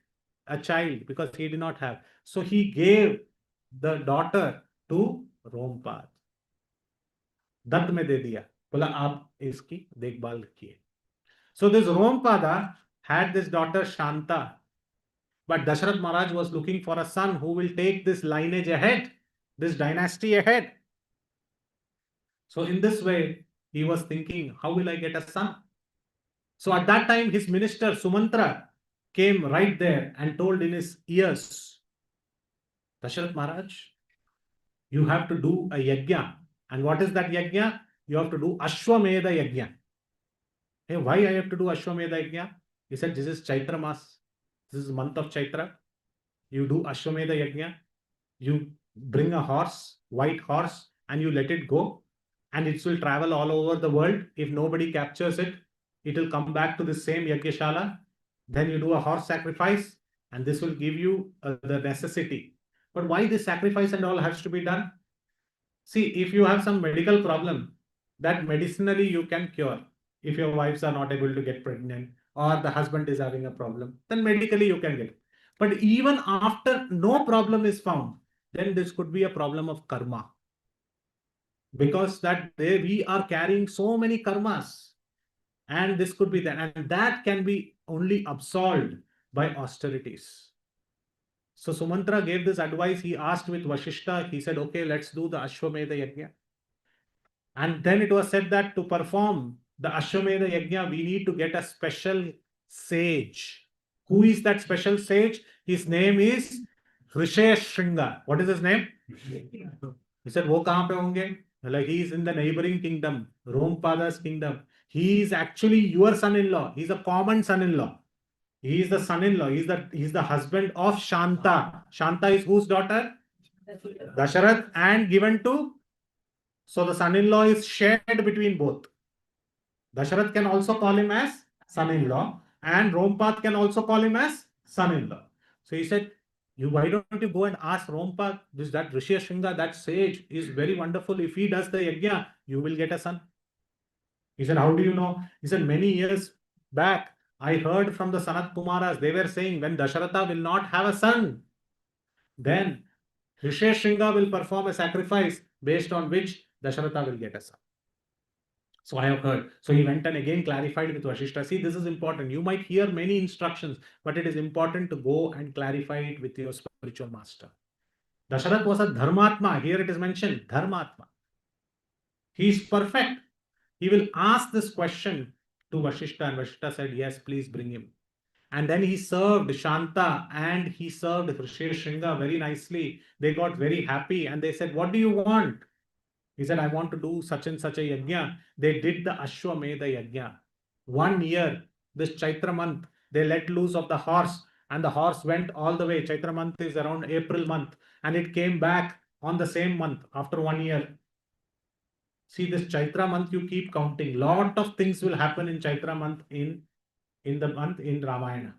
Speaker 1: a child because he did not have. So he gave the daughter to Rompad. Dutt में दे दिया, बोला आप इसकी देखभाल किए. So this Romapada had this daughter Shanta. But Dasharath Maharaj was looking for a son who will take this lineage ahead, this dynasty ahead. So in this way, he was thinking, how will I get a son? So at that time, his minister Sumantra came right there and told in his ears, Dasharath Maharaj, you have to do a yajna. And what is that yajna? You have to do Ashwamedha yajna. Hey, why I have to do Ashwamedha yajna? He said, this is Chaitra Mas. This is the month of Chaitra. You do Ashwamedha yajna. You bring a horse, white horse, and you let it go. And it will travel all over the world. If nobody captures it, it will come back to the same Yagyashala. Then you do a horse sacrifice, and this will give you the necessity. But why this sacrifice and all has to be done? See, if you have some medical problem, that medicinally you can cure. If your wives are not able to get pregnant, or the husband is having a problem, then medically you can get it. But even after no problem is found, then this could be a problem of karma. Because that we are carrying so many karmas, and this could be that, and that can be only absolved by austerities. So Sumantra gave this advice. He asked with Vashishta, he said, okay, let's do the Ashwamedha Yajna. And then it was said that to perform the Ashwamedha Yajna, we need to get a special sage. Who is that special sage? His name is Risheshringa. What is his name? He said, wo kahan pe honge? Like he is in the neighboring kingdom, Rompada's kingdom. He is actually your son-in-law. He's a common son-in-law. He is the son-in-law. He's the husband of Shanta. Shanta is whose daughter? Dasharath, and given to. So the son-in-law is shared between both. Dasharath can also call him as son-in-law, and Rompad can also call him as son-in-law. So he said, why don't you go and ask Rompad, that Rishi Shringa, that sage is very wonderful. If he does the yajna, you will get a son. He said, how do you know? He said, many years back, I heard from the Sanat Kumaras, they were saying when Dasharatha will not have a son, then Rishi Shringa will perform a sacrifice based on which Dasharatha will get a son. So I have heard. So he went and again clarified with Vashishta. See, this is important. You might hear many instructions, but it is important to go and clarify it with your spiritual master. Dasharath was a Dharmatma. Here it is mentioned, Dharmatma. He is perfect. He will ask this question to Vashishta, and Vashishta said, yes, please bring him. And then he served Shanta and he served Rishi Shringa very nicely. They got very happy and they said, what do you want? He said, I want to do such and such a yajna. They did the Ashwamedha yajna. 1 year, this Chaitra month, they let loose of the horse and the horse went all the way. Chaitra month is around April month and it came back on the same month after 1 year. See, this Chaitra month, you keep counting. Lot of things will happen in Chaitra month in the month in Ramayana.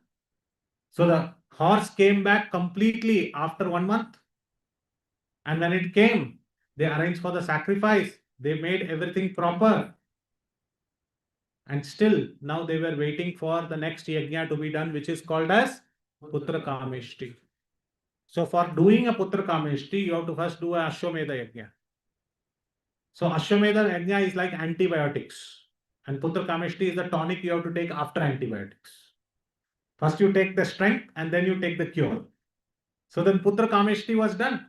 Speaker 1: So the horse came back completely after 1 month. And when it came, they arranged for the sacrifice. They made everything proper. And still, now they were waiting for the next yajna to be done, which is called as Putra Kameshti. So for doing a Putra Kameshti, you have to first do a Ashwamedha yajna. So Ashwamedha yajna is like antibiotics. And Putra Kameshti is the tonic you have to take after antibiotics. First you take the strength and then you take the cure. So then Putra Kameshti was done.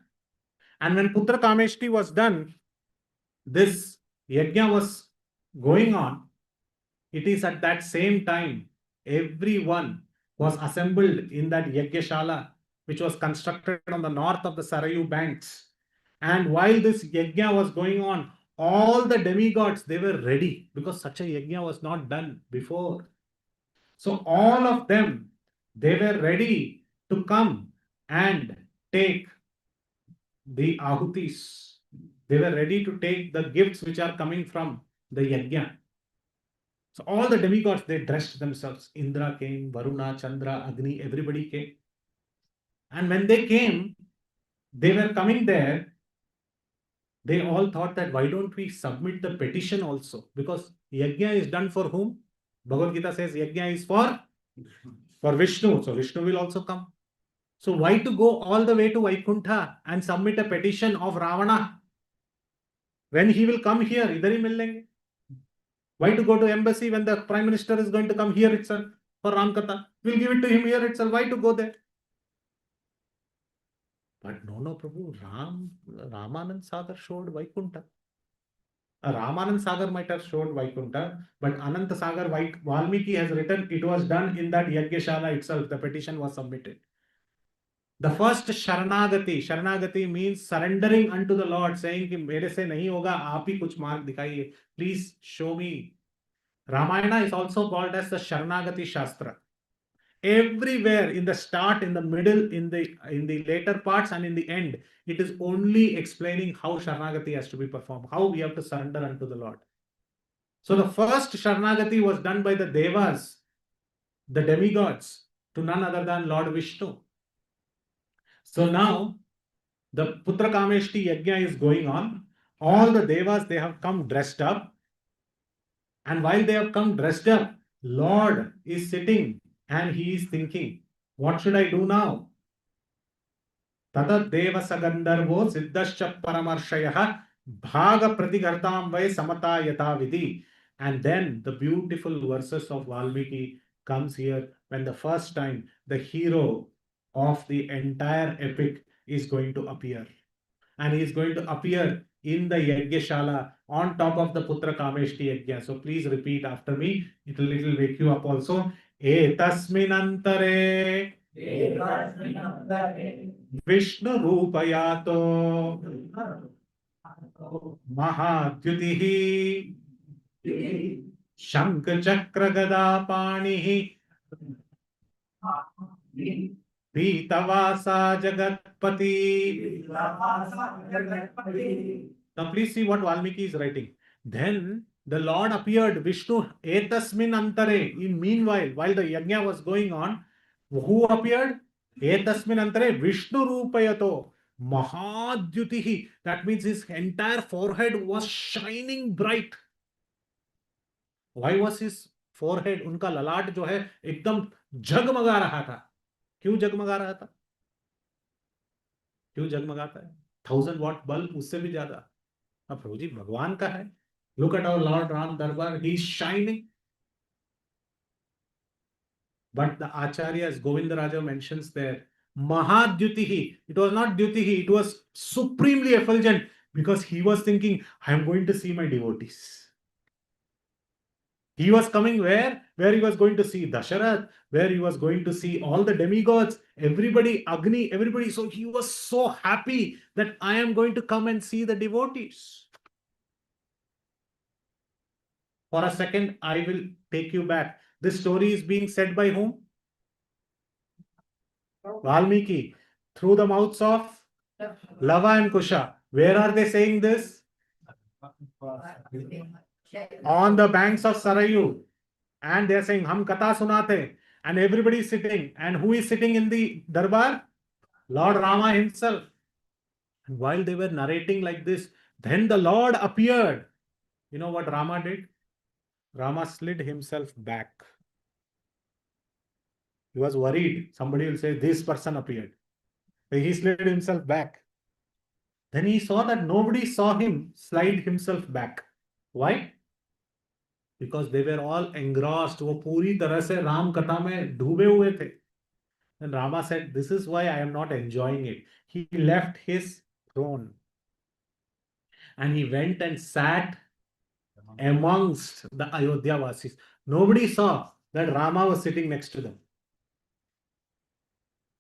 Speaker 1: And when Putra Kameshti was done, this yajna was going on. It is at that same time, everyone was assembled in that Yajnashala, which was constructed on the north of the Sarayu banks. And while this yajna was going on, all the demigods, they were ready because such a yajna was not done before. So all of them, they were ready to come and take the ahutis. They were ready to take the gifts which are coming from the yajna. So all the demigods, they dressed themselves. Indra came, Varuna, Chandra, Agni, everybody came. And when they came, they were coming there. They all thought that why don't we submit the petition also? Because yajna is done for whom? Bhagavad Gita says yajna is for Vishnu. So Vishnu will also come. So why to go all the way to Vaikuntha and submit a petition of Ravana? When he will come here, idhar hi mil lenge. Why to go to embassy when the Prime Minister is going to come here itself for Ram Katha? We'll give it to him here itself. Why to go there? But no, Prabhu. Ramanand Sagar showed Vaikuntha. Ramanand Sagar might have showed Vaikuntha, but Ananta Sagar, Valmiki has written, it was done in that Yajnashala itself. The petition was submitted. The first Sharanagati means surrendering unto the Lord, saying कि मेरे से नहीं होगा, आप ही कुछ मार्ग दिखाइए. Please show me. Ramayana is also called as the Sharanagati Shastra. Everywhere in the start, in the middle, in the later parts, and in the end, it is only explaining how Sharanagati has to be performed, how we have to surrender unto the Lord. So the first Sharanagati was done by the Devas, the demigods, to none other than Lord Vishnu. So now the Putra Kameshti Yajna is going on. All the Devas, they have come dressed up. And while they have come dressed up, Lord is sitting and he is thinking, what should I do now? Tatat Deva Sagandarvo Siddhascha Paramarshayah Bhaga Pratigartam Vai Samata Yata Vidhi. And then the beautiful verses of Valmiki comes here when the first time the hero of the entire epic is going to appear. And he is going to appear in the Yajnashala on top of the Putra Kameshti Yajna. So please repeat after me. It will wake you up also. Etasminantare Vishnu Rupayato Mahadyutihi Shankh Chakra Gada Panihi Pitavasa Jagatpati. Now please see what Valmiki is writing. Then the Lord appeared, Vishnu, etasmin antare. In meanwhile, while the yajna was going on, who appeared? Etasmin antare Vishnu rupayato mahadyutihi. That means his entire forehead was shining bright. Why was his forehead, उनका ललाट जो है एकदम जगमगा रहा था? क्यों जगमगा रहा था? क्यों जगमगाता है? 1000 watt बल्ब उससे भी ज्यादा. अब प्रभु जी भगवान का है. Look at our Lord Ram Darbar, he is shining. But the Acharyas, Govindaraja mentions there, Mahadyutihi. It was not Dyutihi, it was supremely effulgent because he was thinking, I am going to see my devotees. He was coming where? Where he was going to see Dasharath, where he was going to see all the demigods, everybody, Agni, everybody. So he was so happy that I am going to come and see the devotees. For a second, I will take you back. This story is being said by whom? Valmiki. Through the mouths of Lava and Kusha. Where are they saying this? On the banks of Sarayu. And they are saying, Hum katha sunate. And everybody is sitting. And who is sitting in the darbar? Lord Rama himself. And while they were narrating like this, then the Lord appeared. You know what Rama did? Rama slid himself back. He was worried. Somebody will say, this person appeared. He slid himself back. Then he saw that nobody saw him slide himself back. Why? Because they were all engrossed. वो पूरी तरह से राम कथा में डूबे हुए थे. And Rama said, this is why I am not enjoying it. He left his throne and he went and sat amongst the Ayodhya Vasis. Nobody saw that Rama was sitting next to them.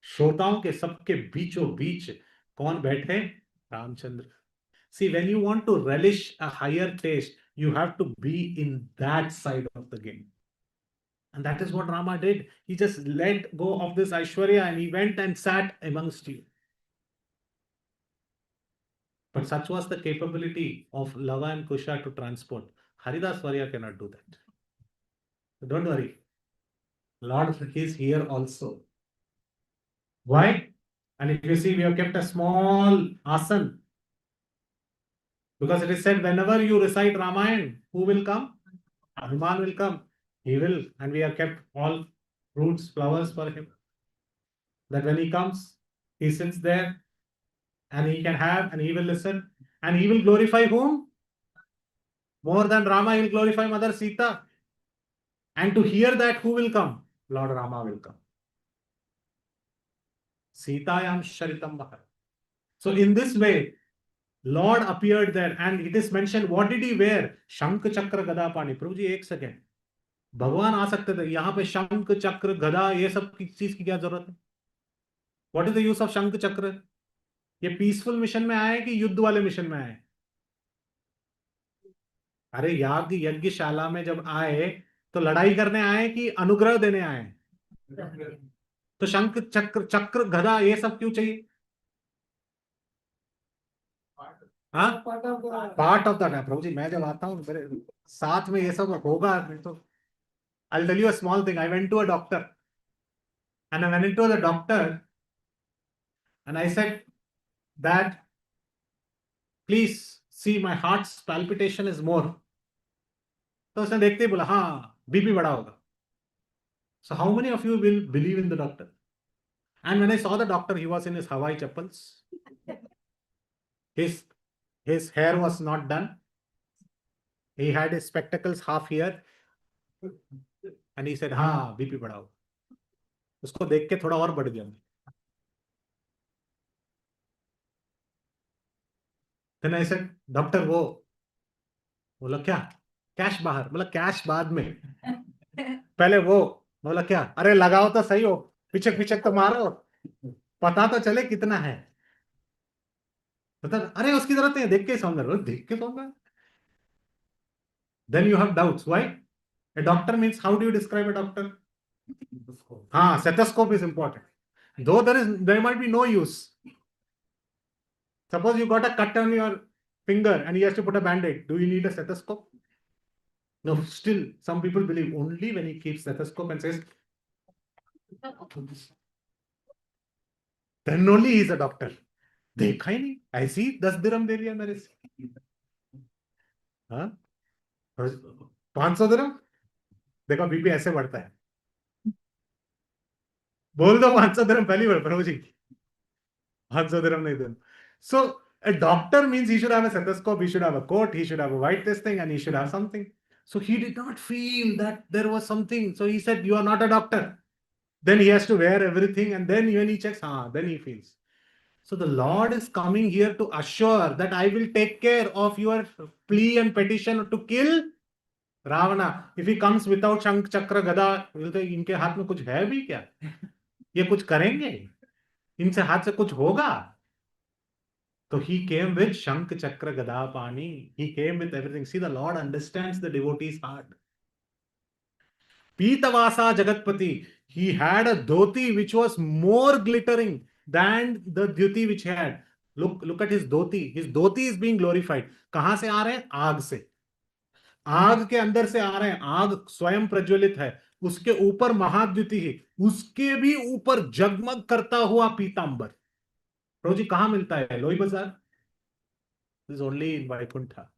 Speaker 1: श्रोताओं के सबके बीचों बीच कौन बैठे? Ramchandra. See, when you want to relish a higher taste, you have to be in that side of the game. And that is what Rama did. He just let go of this Aishwarya and he went and sat amongst you. But such was the capability of Lava and Kusha to transport. Haridās Varya cannot do that. So don't worry. Lord is here also. Why? And if you see, we have kept a small asan. Because it is said, whenever you recite Ramayan, who will come? Hanuman will come. He will. And we have kept all fruits, flowers for him. That when he comes, he sits there and he can have and he will listen. And he will glorify whom? More than Rama, he will glorify Mother Sita. And to hear that, who will come? Lord Rama will come. Sitayam Sharitam Bahar. So in this way, Lord appeared there and it is mentioned, what did he wear? Shankh Chakra Gada Pani. Prabhuji, एक second. भगवान आ सकते थे. यहाँ पे शंख चक्र गदा ये सब चीज की क्या जरूरत है? What is the use of शंख चक्र? ये पीसफुल मिशन में आए कि युद्ध वाले मिशन में आए? अरे याग यज्ञशाला में जब आए तो लड़ाई करने आए कि अनुग्रह देने आए? तो शंख चक्र चक्र गदा ये सब क्यों चाहिए? हाँ, पार्ट ऑफ द प्रभु जी. मैं जब आता हूँ मेरे साथ में ये सब होगा नहीं तो. I'll tell you a small thing. I went to a doctor and I went into the doctor and I said that please see my heart's palpitation is more. तो उसने देखते ही बोला हाँ बीपी बढ़ा होगा. So how many of you will believe in the doctor? And when I saw the doctor, he was in his Hawaii chappals. His hair was not done. He had his spectacles half here. And he said, हाँ BP बढ़ा होगा. उसको देख के थोड़ा और बढ़ गया. Then I said, डॉक्टर वो बोला क्या, कैश बाहर, बोला कैश बाद में, पहले वो, बोला क्या, अरे लगाओ तो सही हो, पिचक पिचक तो मारो, पता तो चले कितना है, बता, अरे उसकी जरूरत नहीं है, देख के समझ, देख के समझ. Then you have doubts. Why? A doctor means, how do you describe a doctor? Stethoscope is important. Though there might be no use. Suppose you got a cut on your finger and he has to put a band-aid. Do you need a stethoscope? No, still, some people believe only when he keeps stethoscope and says, then only he is a doctor. देखा ही नहीं, ऐसी 10 दिरहम दे दिया मेरे से, हाँ, 500 दिरहम, देखो BP ऐसे बढ़ता है, बोल दो 500 दिरहम पहली बार प्रभु जी, 500 दिरहम नहीं देना. So a doctor means he should have a stethoscope, he should have a coat, he should have a white this thing, and he should have something. So he did not feel that there was something. So he said, you are not a doctor. Then he has to wear everything, and then when he checks, then he feels. So the Lord is coming here to assure that I will take care of your plea and petition to kill Ravana. If he comes without Shank Chakra Gada, इनके हाथ में कुछ है भी क्या? ये कुछ करेंगे? इनसे हाथ से कुछ होगा? So he came with Shank Chakra Gada Pani. He came with everything. See, the Lord understands the devotee's heart. Pitavasa Jagatpati. He had a dhoti which was more glittering than the dhyuti which he had. Look at his dhoti. His dhoti is being glorified. कहां से आ रहे हैं? आग से. आग के अंदर से आ रहे हैं. आग स्वयं प्रज्वलित है. उसके ऊपर महाद्युति है. उसके भी ऊपर जगमग करता हुआ पीतांबर. प्रभु जी कहां मिलता है? लोई बाजार. This is only in Vaikuntha.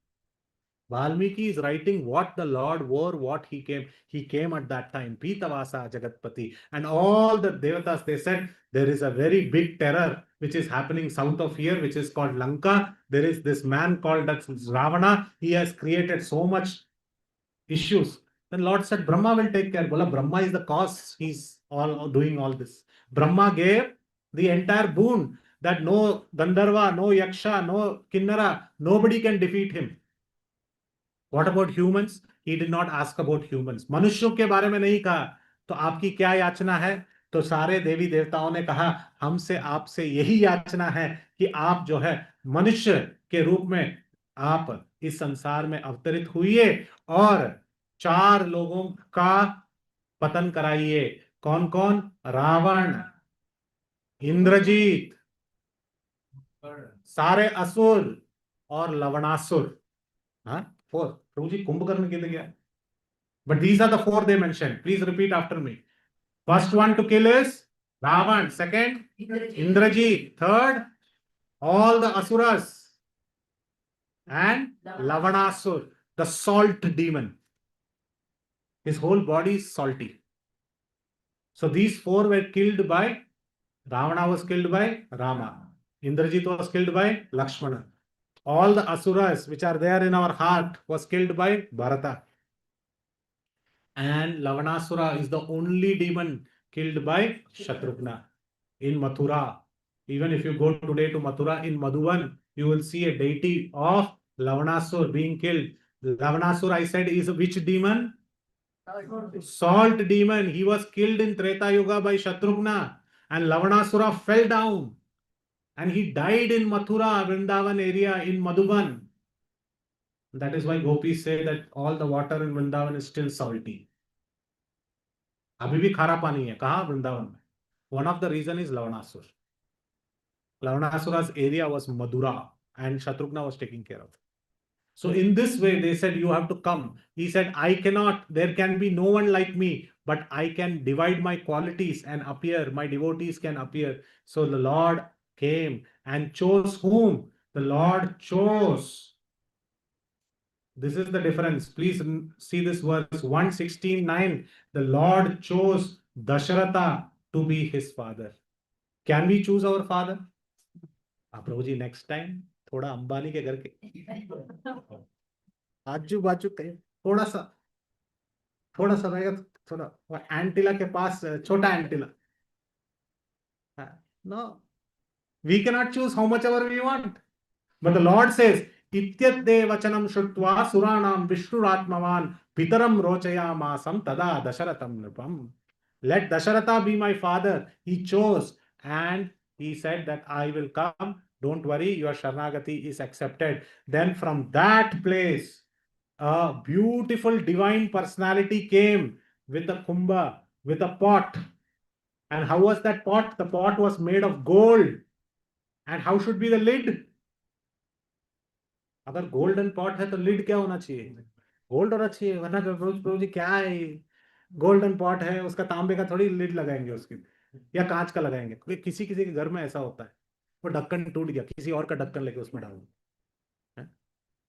Speaker 1: Valmiki is writing what the Lord wore, what he came. He came at that time. Pitavasa Jagatpati. And all the devatas, they said, there is a very big terror which is happening south of here, which is called Lanka. There is this man called Ravana. He has created so much issues. Then Lord said, Brahma will take care. Bola, Brahma is the cause. He's all doing all this. Brahma gave the entire boon that no Gandharva, no Yaksha, no Kinnara, nobody can defeat him. What about humans? He did not ask about humans. मनुष्यों के बारे में नहीं कहा. तो आपकी क्या याचना है? तो सारे देवी देवताओं ने कहा, हमसे आपसे यही याचना है कि आप जो है मनुष्य के रूप में आप इस संसार में अवतरित हुए और 4 लोगों का पतन कराइए. कौन कौन? रावण, इंद्रजीत, सारे असुर और लवणासुर. हाँ, 4. प्रभु जी कुंभकर्ण किधर गया? But these are the 4 they mentioned. Please repeat after me. First one to kill is Ravan. Second, Indrajit. Third, all the Asuras. And Lavanasur, the salt demon. His whole body is salty. So these 4 were killed by, Ravana was killed by Rama. Indrajit was killed by Lakshmana. All the Asuras which are there in our heart was killed by Bharata. And Lavanasura is the only demon killed by Shatrughna in Mathura. Even if you go today to Mathura, in Madhuban, you will see a deity of Lavanasur being killed. Lavanasur, I said, is which demon? Salt demon. He was killed in Treta Yuga by Shatrughna. And Lavanasura fell down. And he died in Mathura, Vrindavan area, in Madhuban. That is why gopis say that all the water in Vrindavan is still salty. अभी भी खारा पानी है. कहाँ? वृंदावन में. One of the reason is Lavanasur. Lavanasura's area was Madura and Shatrughna was taking care of it. So in this way, they said, you have to come. He said, I cannot, there can be no one like me, but I can divide my qualities and appear. My devotees can appear. So the Lord came and chose whom? The Lord chose. This is the difference. Please see this verse 116:9. The Lord chose Dasharatha to be his father. Can we choose our father? प्रभु जी next time थोड़ा अंबानी के घर के आजू बाजू थोड़ा सा रहेगा, थोड़ा एंटीला के पास छोटा Antilia. No, we cannot choose how much ever we want. But the Lord says, Ityadde vachanam shrutva suranam vishnuratmavan pitaram rochayamasam tada dasharatam nripam. Let Dasharatha be my father. He chose and he said that I will come. Don't worry, your Sharanagati is accepted. Then from that place, a beautiful divine personality came with a kumbha, with a pot. And how was that pot? The pot was made of gold. And how should be the lid? अगर golden pot है तो lid क्या होना चाहिए? Gold होना चाहिए, वरना प्रभु जी क्या है, गोल्डन पॉट है उसका तांबे का थोड़ी लिड लगाएंगे उसकी, या कांच का लगाएंगे. क्योंकि किसी किसी के घर में ऐसा होता है, वो ढक्कन टूट गया, किसी और का ढक्कन लेके उसमें डाल दो.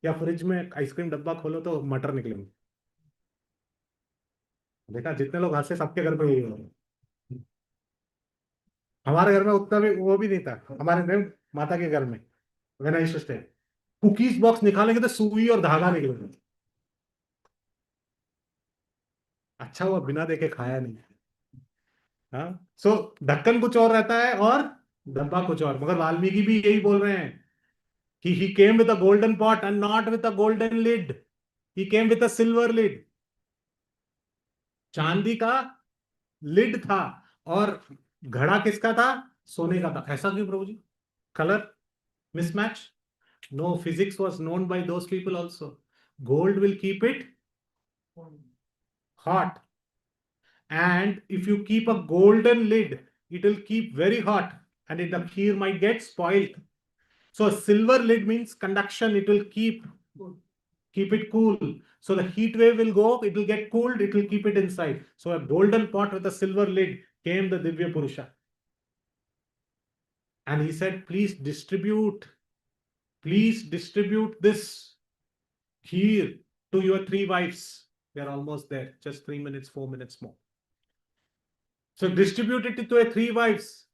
Speaker 1: या फ्रिज में आइसक्रीम डब्बा खोलो तो मटर निकलेंगे. देखा, जितने लोग हंसे सबके घर पे यही हो. हमारे घर में उतना भी वो भी नहीं था. हमारे घर माता के घर में when I stay cookies box निकालेंगे तो सुई और धागा निकलेगा. अच्छा हुआ बिना देखे खाया नहीं. हाँ, सो ढक्कन कुछ और रहता है और डब्बा कुछ और. मगर वाल्मीकि भी यही बोल रहे हैं कि he came with a golden pot and not with a golden lid. He came with a silver lid. चांदी का लिड था और घड़ा किसका था? सोने का था. ऐसा क्यों Prabhu ji? Colour mismatch? No, physics was known by those people also. Gold will keep it hot. And if you keep a golden lid, it will keep very hot and the kheer might get spoiled. So a silver lid means conduction, it will keep it cool. So the heat wave will go, it will get cooled, it will keep it inside. So a golden pot with a silver lid came the Divya Purusha. And he said, please distribute this kheer to your 3 wives. They are almost there, just 3 minutes, 4 minutes more. So distribute it to 3 wives.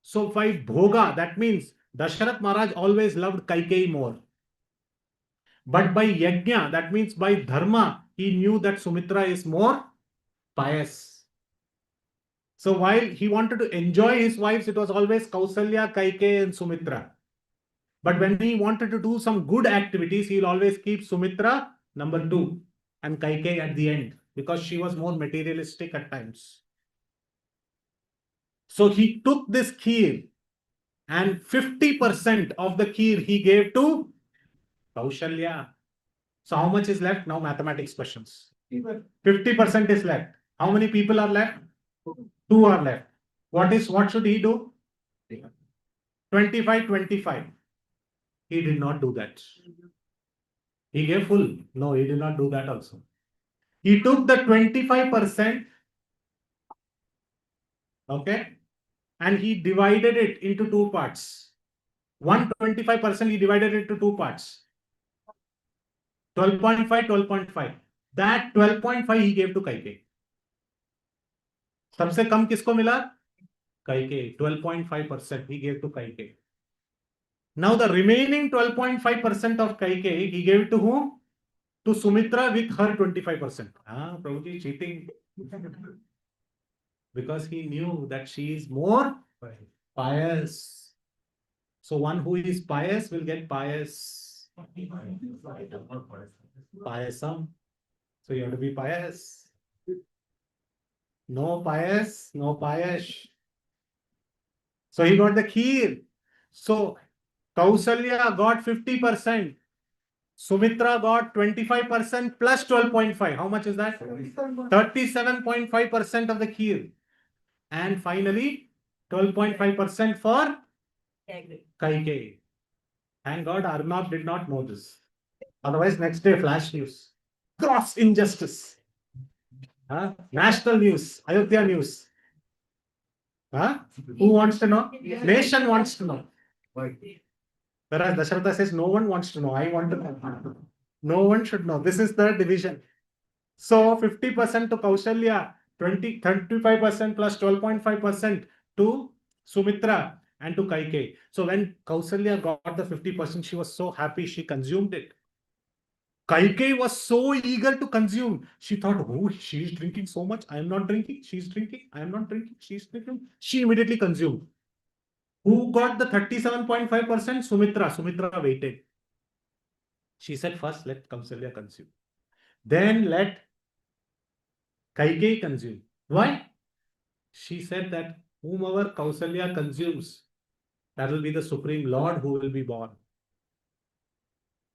Speaker 1: So by bhoga, that means Dasharath Maharaj always loved Kaikeyi more. But by yajna, that means by dharma, he knew that Sumitra is more pious. So while he wanted to enjoy his wives, it was always Kausalya, Kaikeyi and Sumitra. But when he wanted to do some good activities, he will always keep Sumitra number 2 and Kaikeyi at the end, because she was more materialistic at times. So he took this kheer and 50% of the kheer he gave to Kaushalya. So how much is left? Now mathematics questions. 50% is left. How many people are left? 2 are left. What should he do? 25. He did not do that. He gave full. No, he did not do that also. He took the 25%, okay, and he divided it into 2 parts. 125% he divided it into 2 parts. 12.5. That 12.5 he gave to Kaikeyi. सबसे कम किसको मिला? Kaikeyi. 12.5% he gave to Kaikeyi. Now the remaining 12.5% of Kaikeyi he gave to whom? To Sumitra with her 25%. Ah, Prabhuji cheating. Because he knew that she is more pious. So one who is pious will get pious. Payasam. So you have to be pious. No pious, no pious. So he got the kheer. So Kausalya got 50%. Sumitra got 25% plus 12.5. How much is that? 37.5% of the kheer. And finally, 12.5% for Kaikeyi. Thank God Arnab did not know this. Otherwise, next day, flash news. Gross injustice. National news. Ayodhya news. Who wants to know? Nation wants to know. Whereas Dasharatha says, no one wants to know. I want to know. No one should know. This is the division. So 50% to Kaushalya, 35% plus 12.5% to Sumitra and to Kaikeyi. So when Kausalya got the 50%, she was so happy, she consumed it. Kaikeyi was so eager to consume. She thought, oh, she is drinking so much. I am not drinking. She is drinking. I am not drinking. She is drinking. She immediately consumed. Who got the 37.5%? Sumitra. Sumitra waited. She said, first let Kausalya consume. Then let Kaikeyi consume. Why? She said that whomever Kausalya consumes, that will be the Supreme Lord who will be born.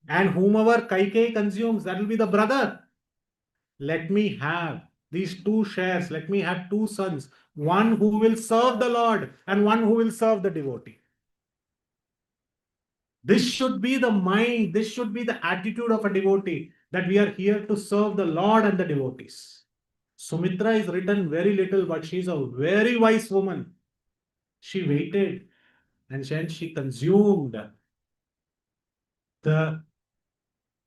Speaker 1: And whomever Kaikeyi consumes, that will be the brother. Let me have these two shares. Let me have two sons. One who will serve the Lord and one who will serve the devotee. This should be the mind. This should be the attitude of a devotee, that we are here to serve the Lord and the devotees. Sumitra is written very little, but she's a very wise woman. She waited and then she consumed the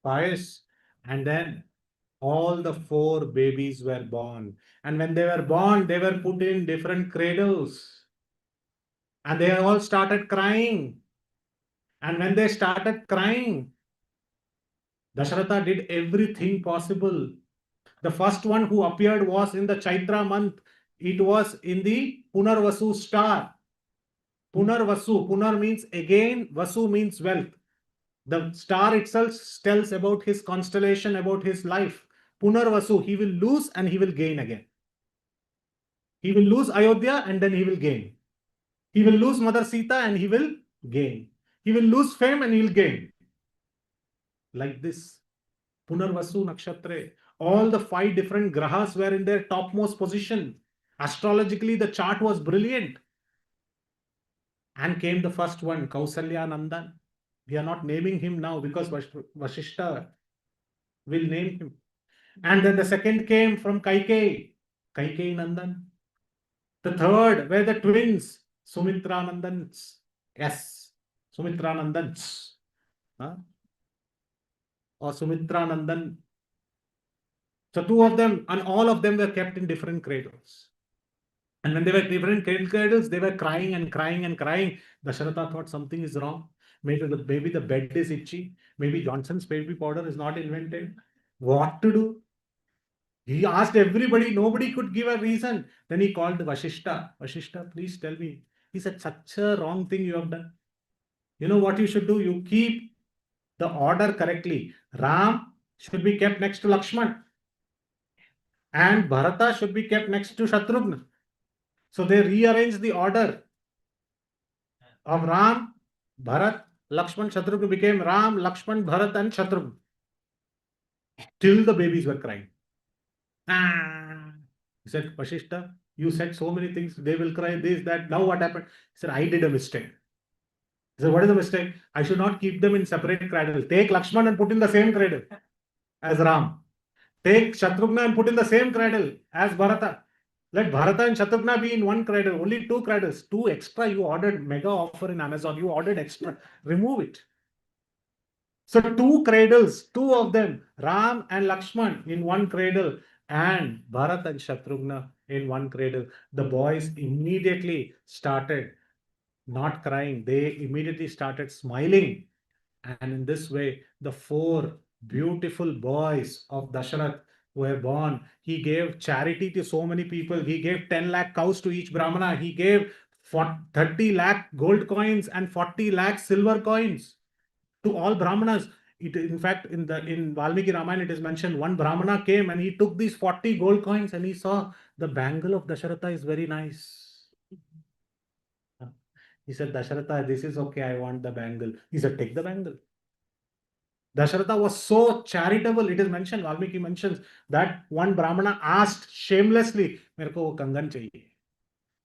Speaker 1: pious, and then all the four babies were born. And when they were born, they were put in different cradles. And they all started crying. And when they started crying, Dasharatha did everything possible. The first one who appeared was in the Chaitra month. It was in the Punarvasu star. Punarvasu. Punar means again, Vasu means wealth. The star itself tells about his constellation, about his life. Punarvasu, he will lose and he will gain again. He will lose Ayodhya and then he will gain. He will lose Mother Sita and he will gain. He will lose fame and he will gain. Like this. Punarvasu Nakshatra. All the 5 different grahas were in their topmost position. Astrologically, the chart was brilliant. And came the first one, Kausalya Nandan. We are not naming him now because Vashishta will name him. And then the second came from Kaikeyi, Kaikeyi Nandan. The third were the twins, Sumitra Nandans. Yes, Sumitra Nandans. Huh? Or Sumitra Nandan. So 2 of them, and all of them were kept in different cradles. And when they were different cradles, they were crying and crying and crying. Dasharatha thought something is wrong. Maybe the bed is itchy. Maybe Johnson's baby powder is not invented. What to do? He asked everybody. Nobody could give a reason. Then he called Vashishta. Vashishta, please tell me. He said, such a wrong thing you have done. You know what you should do? You keep the order correctly. Ram should be kept next to Lakshman. And Bharata should be kept next to Shatrugna. So they rearranged the order of Ram, Bharat, Lakshman, Shatrugna became Ram, Lakshman, Bharat and Shatrugna. Till the babies were crying. Ah. He said, Vashishta, you said so many things. They will cry, this, that. Now what happened? He said, I did a mistake. He said, what is the mistake? I should not keep them in separate cradle. Take Lakshman and put in the same cradle as Ram. Take Shatrugna and put in the same cradle as Bharata. Let Bharata and Shatrugna be in one cradle. Only 2 cradles. 2 extra. You ordered mega offer in Amazon. You ordered extra. Remove it. So 2 cradles, 2 of them, Ram and Lakshman in one cradle and Bharat and Shatrugna in one cradle. The boys immediately started not crying. They immediately started smiling. And in this way, the 4 beautiful boys of Dasharath were born. He gave charity to so many people. He gave 10 lakh cows to each Brahmana. He gave 30 lakh gold coins and 40 lakh silver coins to all Brahmanas. In fact, in Valmiki Ramayana, it is mentioned one Brahmana came and he took these 40 gold coins and he saw the bangle of Dasharatha is very nice. He said, Dasharatha, this is okay. I want the bangle. He said, take the bangle. Dasharatha was so charitable. It is mentioned, Valmiki mentions that one Brahmana asked shamelessly, "Mere ko wo kangan chahiye."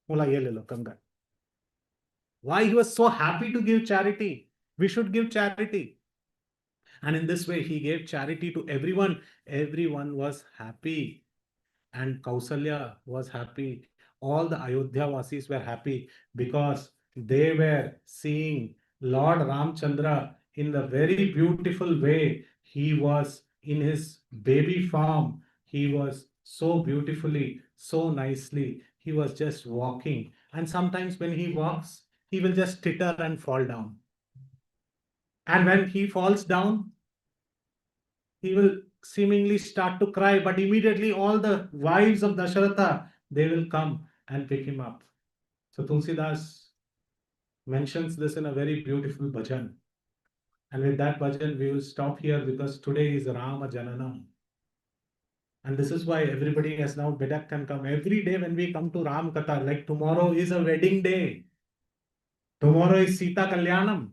Speaker 1: Bola, ye le lo, kangan. Why? He was so happy to give charity. We should give charity. And in this way, he gave charity to everyone. Everyone was happy. And Kausalya was happy. All the Ayodhya Vasis were happy because they were seeing Lord Ramchandra in the very beautiful way. He was in his baby form. He was so beautifully, so nicely. He was just walking. And sometimes when he walks, he will just titter and fall down. And when he falls down, he will seemingly start to cry, but immediately all the wives of Dasharatha, they will come and pick him up. So Tulsidas mentions this in a very beautiful bhajan. And with that bhajan, we will stop here because today is Rama Jananam. And this is why everybody has now bedak can come every day when we come to Ram Katha. Like tomorrow is a wedding day. Tomorrow is Sita Kalyanam.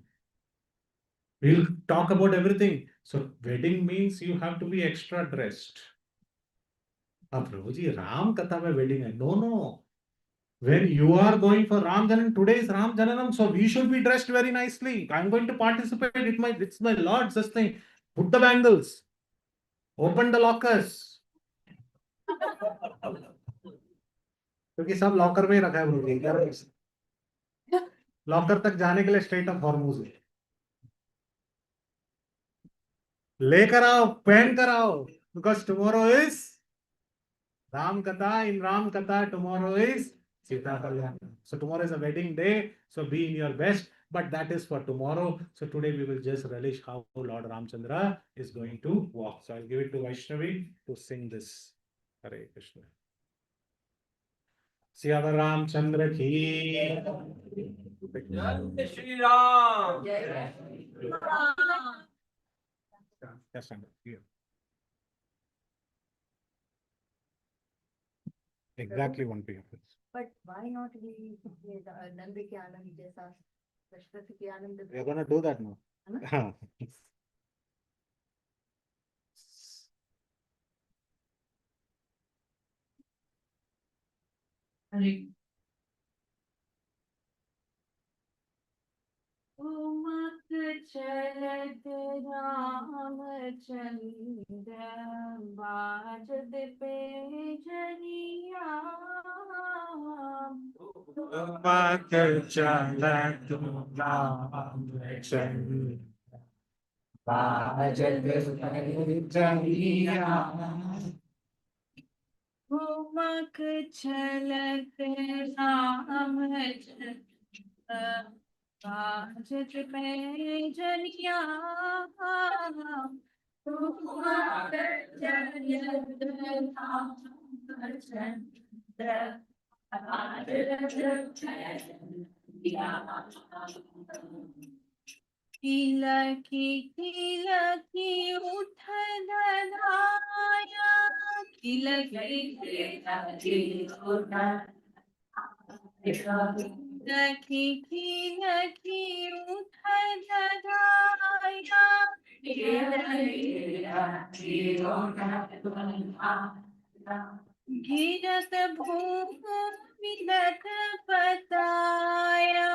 Speaker 1: We'll talk about everything. So wedding means you have to be extra dressed. Prabhu ji, Ram Katha mein wedding hai. No. When you are going for Ram Jananam, today is Ram Jananam, so we should be dressed very nicely. I'm going to participate. It's my Lord's this thing. Put the bangles. Open the lockers. क्योंकि सब locker में ही रखा है bro जी, locker तक जाने के लिए straight of Hormuz है, लेकर आओ, पहन कर आओ, because tomorrow is Ram Katha. In Ram Katha, tomorrow is Sita Kalyan. So tomorrow is a wedding day. So be in your best. But that is for tomorrow. So today we will just relish how Lord Ramchandra is going to walk. So I'll give it to Vaishnavi to sing this. Hare Krishna. Siyava Ramchandra ki.
Speaker 2: Jai Shri Ram.
Speaker 3: Jai Shri Ram.
Speaker 1: Yes, stand up. Here. Exactly 1 p.m.
Speaker 3: But why not we Nandi ke Anand jaisa Saraswati ke Anand?
Speaker 1: We are going to do that now.
Speaker 3: Hare. Umat chalat Ramachandra bajat pe janiya.
Speaker 1: Umat chalat Ramachandra bajat pe janiya.
Speaker 3: Umak chalat Ramachandra bajat pe janiya. Umak chalat Ramachandra Kilaki uthanaya, kilaki uthanaya, kilaki uthanaya, Giras bhumi lat pataya,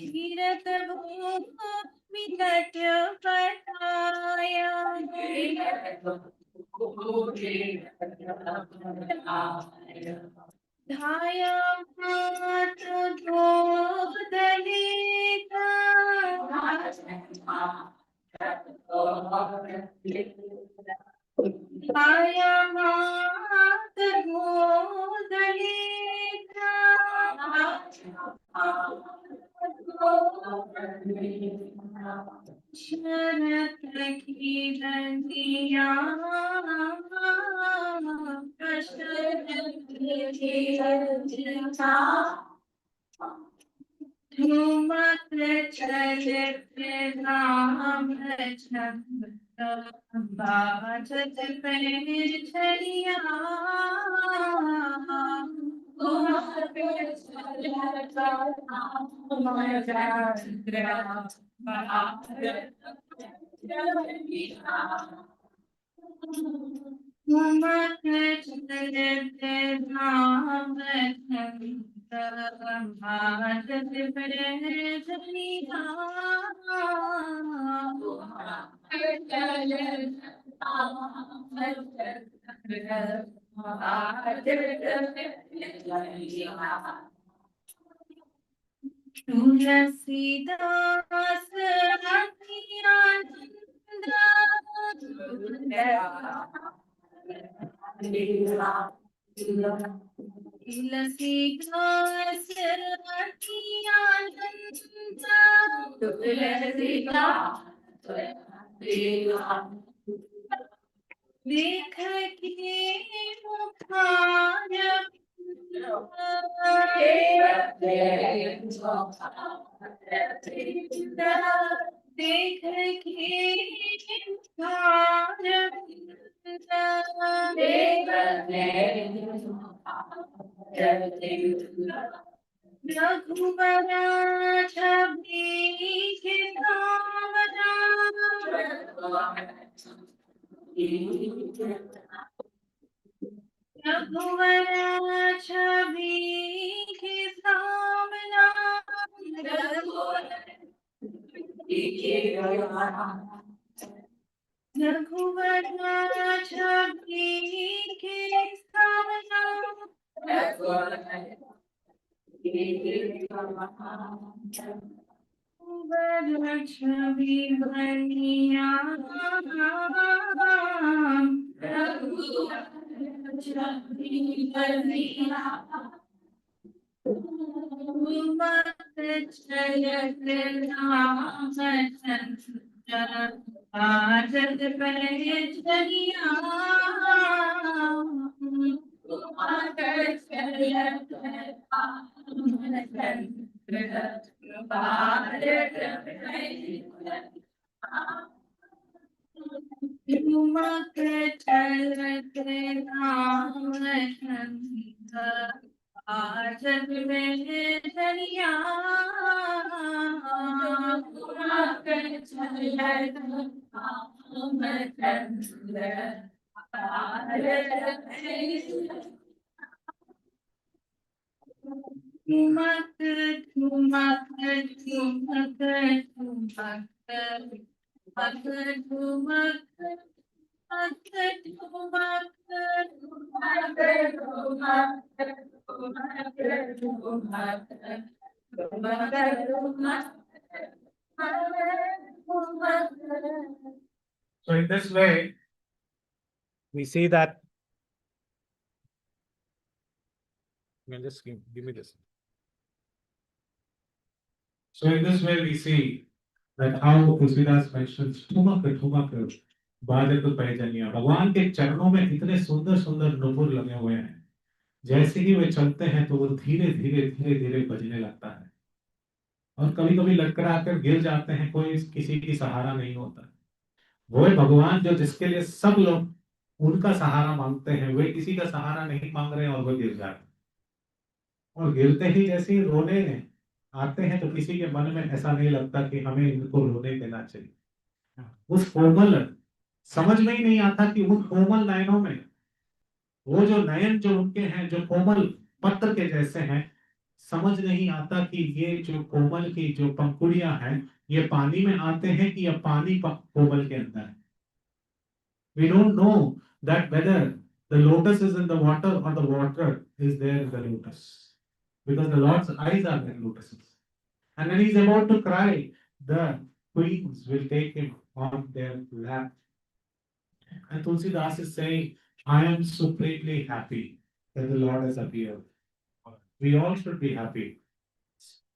Speaker 3: Giras bhumi lat pataya, Dhaya mat dhodalita, Dhaya mat dhodalita, Sharat ki randiya, Sharat ki randiya, Dhumat chalat Ramachandra bajat pe janiya. Dhumat chalat Ramachandra bajat pe janiya. Dhumat chalat Ramachandra bajat pe janiya. Tulasidas
Speaker 4: देख के मुखार देख के रघुवरा छवि के रघुवरा छवि के सामना रघुवरा छवि के सामना छवि बनिया मत चलत आजत चलिया मत चलत आजत चलिया ठुमक ठुमक ठुमक ठुमक ठुमक ठुमक
Speaker 1: So in this way, we see that. You can just give me this. So in this way, we see that how Tulsidas mentions ठुमक ठुमक बाजत पैजनिया. भगवान के चरणों में इतने सुंदर सुंदर नुपुर लगे हुए हैं, जैसे ही वे चलते हैं तो वो धीरे धीरे धीरे धीरे बजने लगता है, और कभी कभी लटकरा कर गिर जाते हैं, कोई किसी की सहारा नहीं होता. वो भगवान जो जिसके लिए सब लोग उनका सहारा मांगते हैं, वे किसी का सहारा नहीं मांग रहे और वो गिर जाते हैं. और गिरते ही जैसे ही रोने आते हैं तो किसी के मन में ऐसा नहीं लगता कि हमें इनको रोने देना चाहिए. उस कोमल समझ में ही नहीं आता कि उन कोमल नयनों में, वो जो नयन जो उनके हैं, जो कोमल पत्र के जैसे हैं, समझ नहीं आता कि ये जो कोमल की जो पंखुड़ियां हैं, ये पानी में आते हैं कि या पानी कोमल के अंदर है. We don't know that whether the lotus is in the water or the water is there in the lotus, because the Lord's eyes are like lotuses. And when he's about to cry, the queens will take him on their lap. And Tulsidas is saying, I am supremely happy that the Lord has appeared. We all should be happy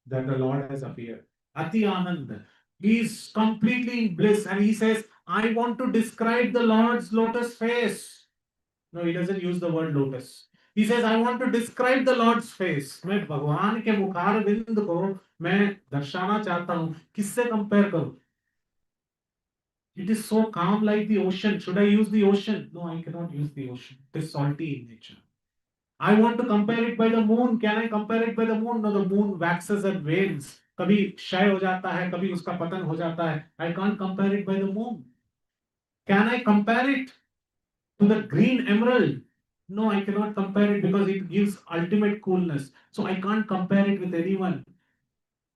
Speaker 1: that the Lord has appeared. Ati Anand, he is completely in bliss, and he says, I want to describe the Lord's lotus face. No, he doesn't use the word lotus. He says, I want to describe the Lord's face. मैं भगवान के मुखार बिंद को मैं दर्शाना चाहता हूं. किससे कंपेयर करूं? It is so calm like the ocean. Should I use the ocean? No, I cannot use the ocean. It is salty in nature. I want to compare it by the moon. Can I compare it by the moon? No, the moon waxes and wanes. कभी क्षय हो जाता है, कभी उसका पतन हो जाता है. I can't compare it by the moon. Can I compare it to the green emerald? No, I cannot compare it because it gives ultimate coolness. So I can't compare it with anyone.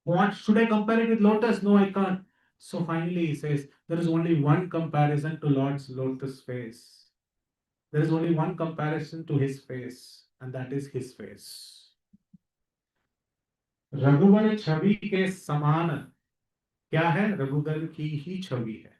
Speaker 1: What should I compare it with lotus? No, I can't. So finally he says, there is only one comparison to Lord's lotus face. There is only one comparison to his face, and that is his face. रघुवर छवि के समान क्या है? रघुवर की ही छवि है.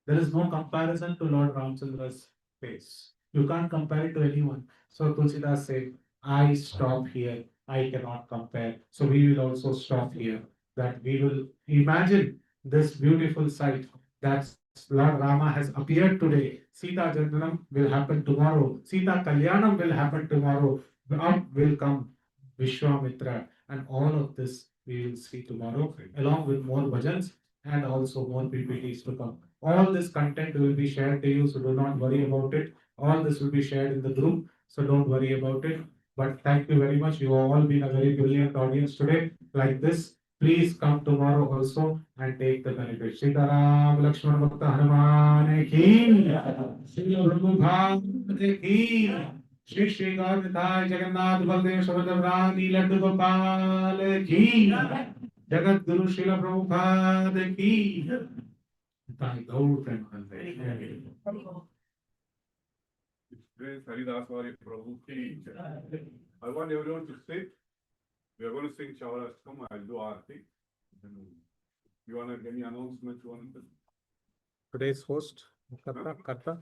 Speaker 1: There is no comparison to Lord Ramchandra's face. You can't compare it to anyone. So Tulsidas said, I stop here. I cannot compare. So we will also stop here. That we will imagine this beautiful sight. That's Lord Rama has appeared today. Sita Jananam will happen tomorrow. Sita Kalyanam will happen tomorrow. Up will come Vishwamitra, and all of this we will see tomorrow, along with more bhajans and also more PPTs to come. All this content will be shared to you, so do not worry about it. All this will be shared in the group, so don't worry about it. But thank you very much. You have all been a very brilliant audience today. Like this, please come tomorrow also and take the benefit. Sitaram Lakshmana Bhakta Hanuman ki, Sri Rāmāyan ki, Shri Shri Nitāi Jagannath Baldev Subhadra Laddu Gopal ki, Jagat Guru Srila Prabhupada ki. Thank Gaur Premanande.
Speaker 5: Praise Haridās Varya Prabhu ki. I want everyone to sit. We are going to sing Chaurashtam. I'll do Aarti. You want to any announcements? You want to?
Speaker 1: Today's host, katha.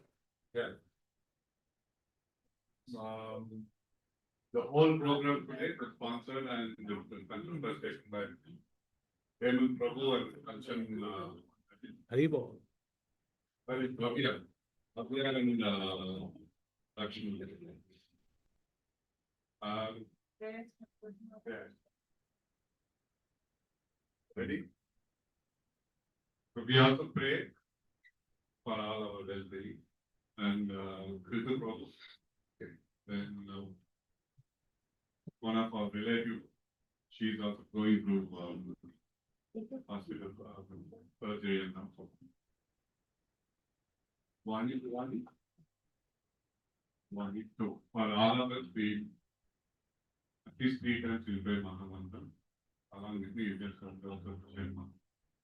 Speaker 5: Yeah. The whole program today was sponsored and the presentation by Hemant Prabhu and Kanchan.
Speaker 1: Haribo.
Speaker 5: Varya and Lakshmi. Ready? So we also pray for all our well-being and critical problems. Okay. Then one of our relatives, she is also going through hospital surgery and so. One, two. For all of us, we at least 3 times we pray Mahamantra. Along with me, you just have to also say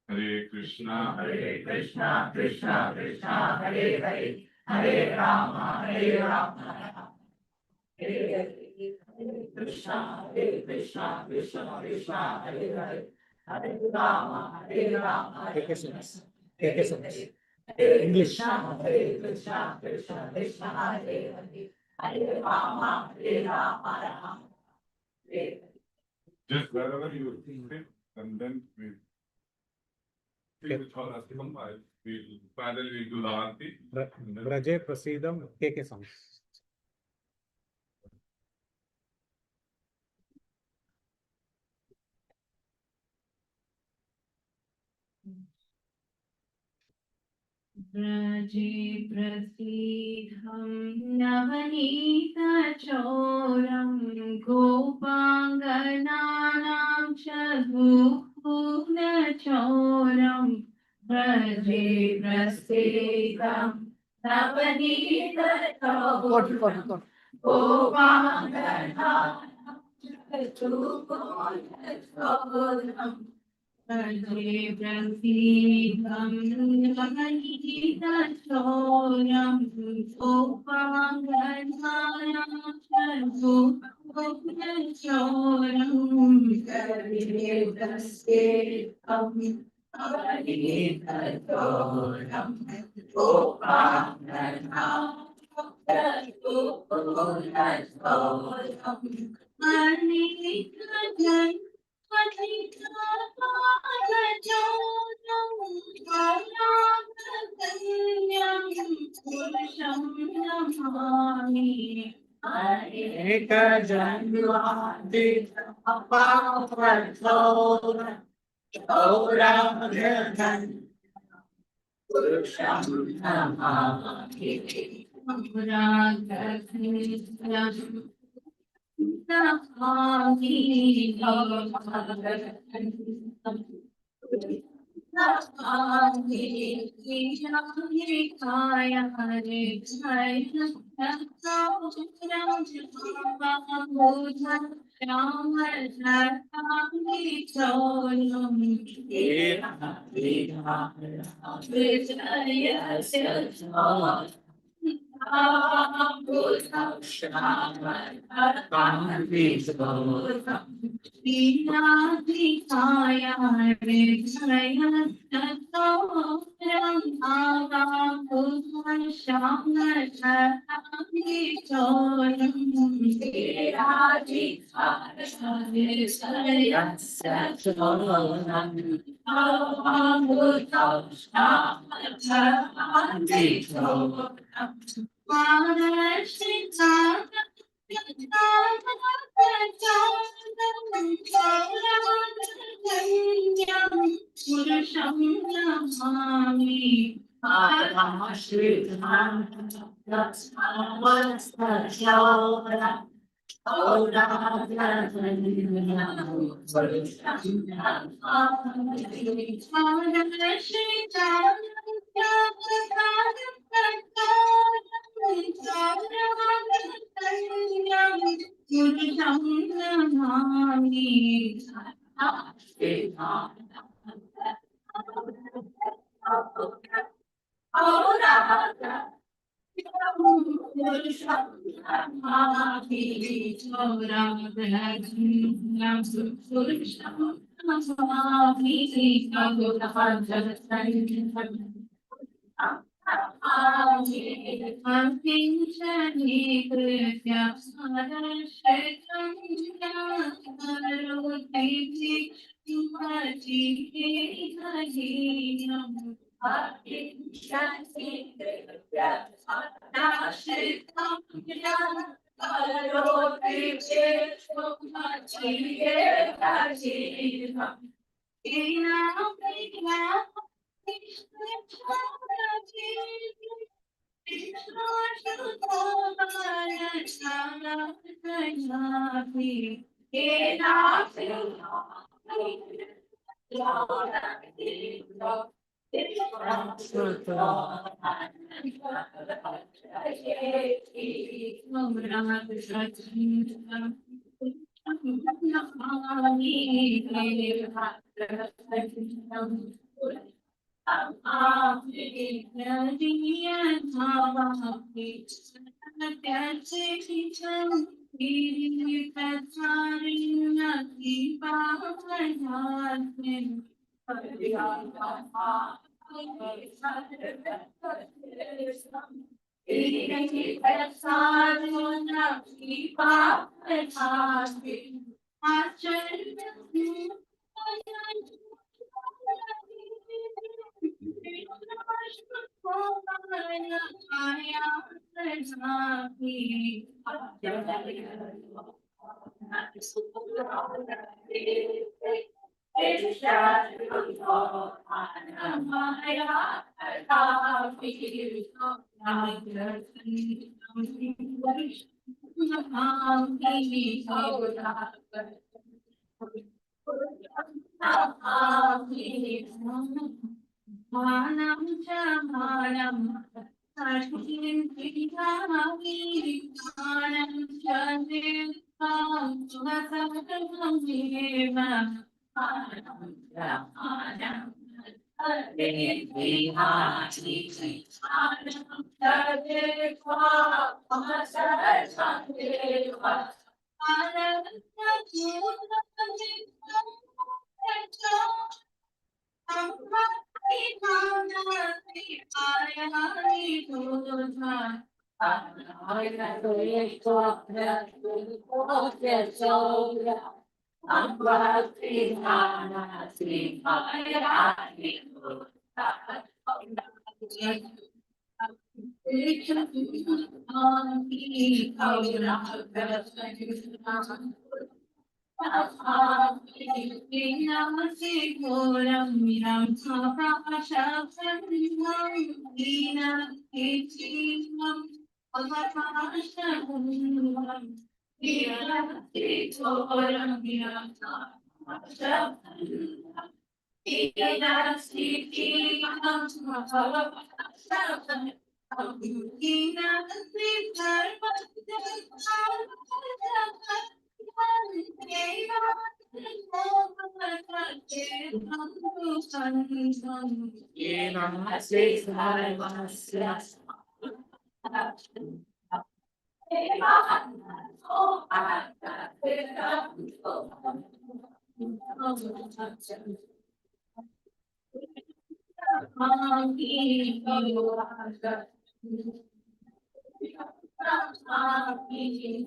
Speaker 5: Hare Krishna,
Speaker 4: Krishna, Krishna, Krishna, Hare Hare, Hare Rama, Hare Rama, Hare Krishna, Krishna, Krishna, Krishna, Hare Hare, Hare Rama, Hare Rama, English. Hare Krishna, Krishna, Krishna, Hare Hare, Hare Rama, Hare Rama, Hare.
Speaker 5: just wherever you sit, and then we see which all has to come by. We'll finally do the Aarti.
Speaker 1: Braje Prasidam KK songs.
Speaker 4: Braje prasidham navanita choram gopangananam chadhukuna choram. Braje prasidham navanita choram gopangananam chadhukuna choram. Braje prasidham navanita choram gopangananam chadhukuna choram. Braje prasidham navanita choram gopangananam chadhukuna choram. Shama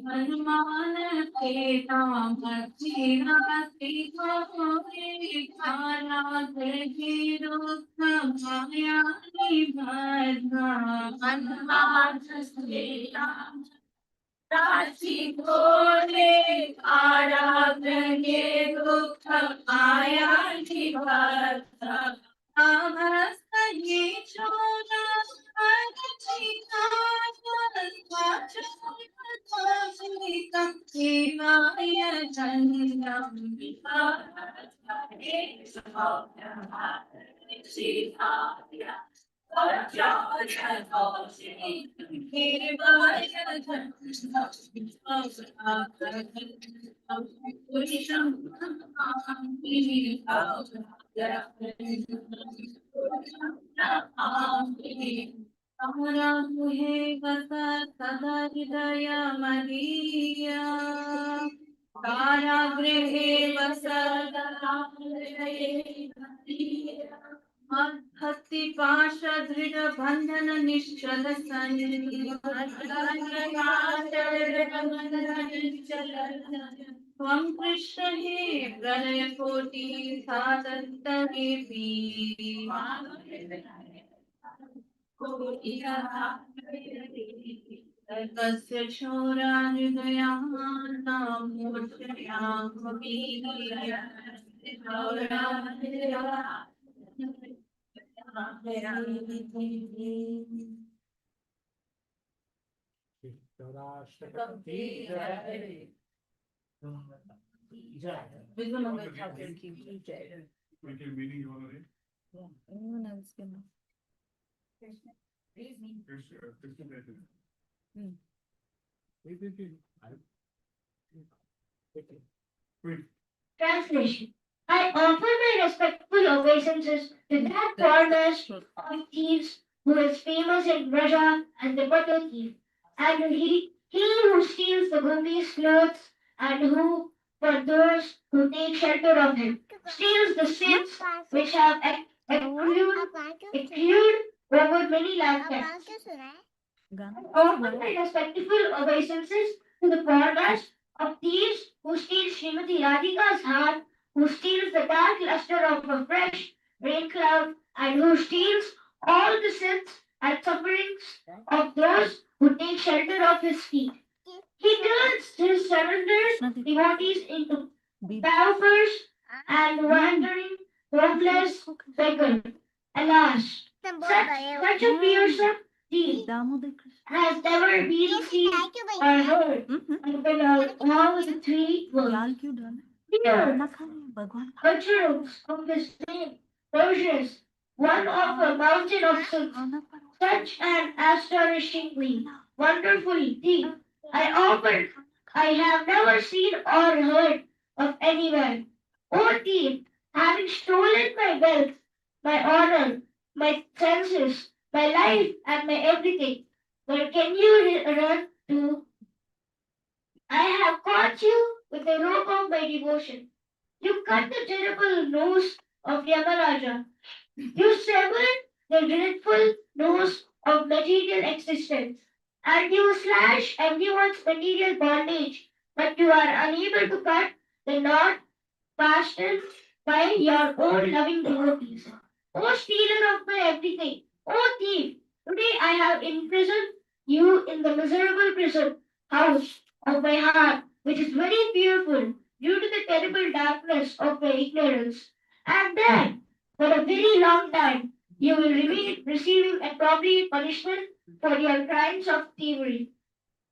Speaker 4: Hanuman के नाम जीरा सीता होए खाना जी दुख माया निभा हनुमान से राशि भोले आराधने दुख माया निभा अभस्त ये छोरा Amara muhe vasa sada hidaya Maria. Karagrihe vasa sada hidaya Maria. Bhakti pasha dhrida bandhana nishchala Tvam Krishna he pralaya koti sadanta he तस्य शोरा हृदयानां
Speaker 5: Which meaning you want to read?
Speaker 3: Anyone else can?
Speaker 5: Krishna.
Speaker 6: Translation. I offer my respectful obeisances to that foremost of thieves who is famous in Raja and the butter thief, and he who steals the Gumbi's clothes, and who, for those who take shelter of him, steals the sins which have accrued over many lifetimes. Offer my respectful obeisances to the foremost of thieves who steals Srimati Radhika's heart, who steals the dark luster of a fresh rain cloud, and who steals all the sins and sufferings of those who take shelter of his feet. He turns his surrendered devotees into paupers and wandering, hopeless beggars. Alas, such a fearsome deed has never been seen or heard until all the three worlds. Here, utterance of his name, Persians, one of a mountain of sins, such an astonishingly wonderful deed I have never seen or heard of anyone. O thief, having stolen my wealth, my honor, my senses, my life, and my everything, where can you run to? I have caught you with the rope of my devotion. You cut the terrible nose of Yamaraja. You severed the dreadful nose of material existence. And you slash everyone's material bondage, but you are unable to cut the knot fastened by your own loving devotees. O stealer of my everything, O thief, today I have imprisoned you in the miserable prison house of my heart, which is very fearful due to the terrible darkness of my ignorance. And then, for a very long time, you will remain receiving appropriate punishment for your crimes of thievery.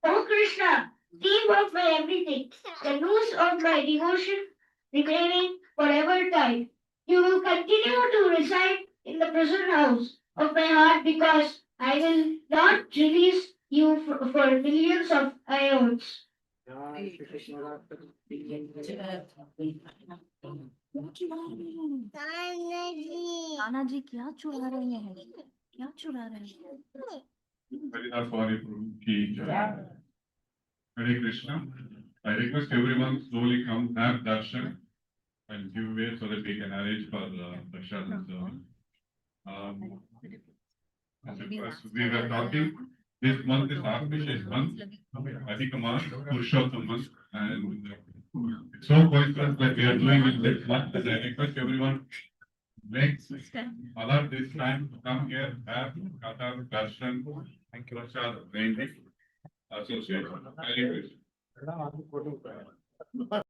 Speaker 6: O Krishna, thief of my everything, the noose of my devotion remaining forever tied. You will continue to reside in the prison house of my heart because I will not release you for millions of aeons.
Speaker 3: Tanaji क्या चुरा रहे हैं? क्या चुरा रहे हैं?
Speaker 5: Haridās Varya Prabhu ki jai. Hare Krishna. I request everyone slowly come have darshan and give way so that we can arrange for Prashad serving. As we were talking, this month is auspicious month, Adhika month, Purushottam month, and it's so coincidence that we are doing it this month, and I request everyone make allow this time to come here, have katha, darshan, and prasad, mainly association. Hare Krishna.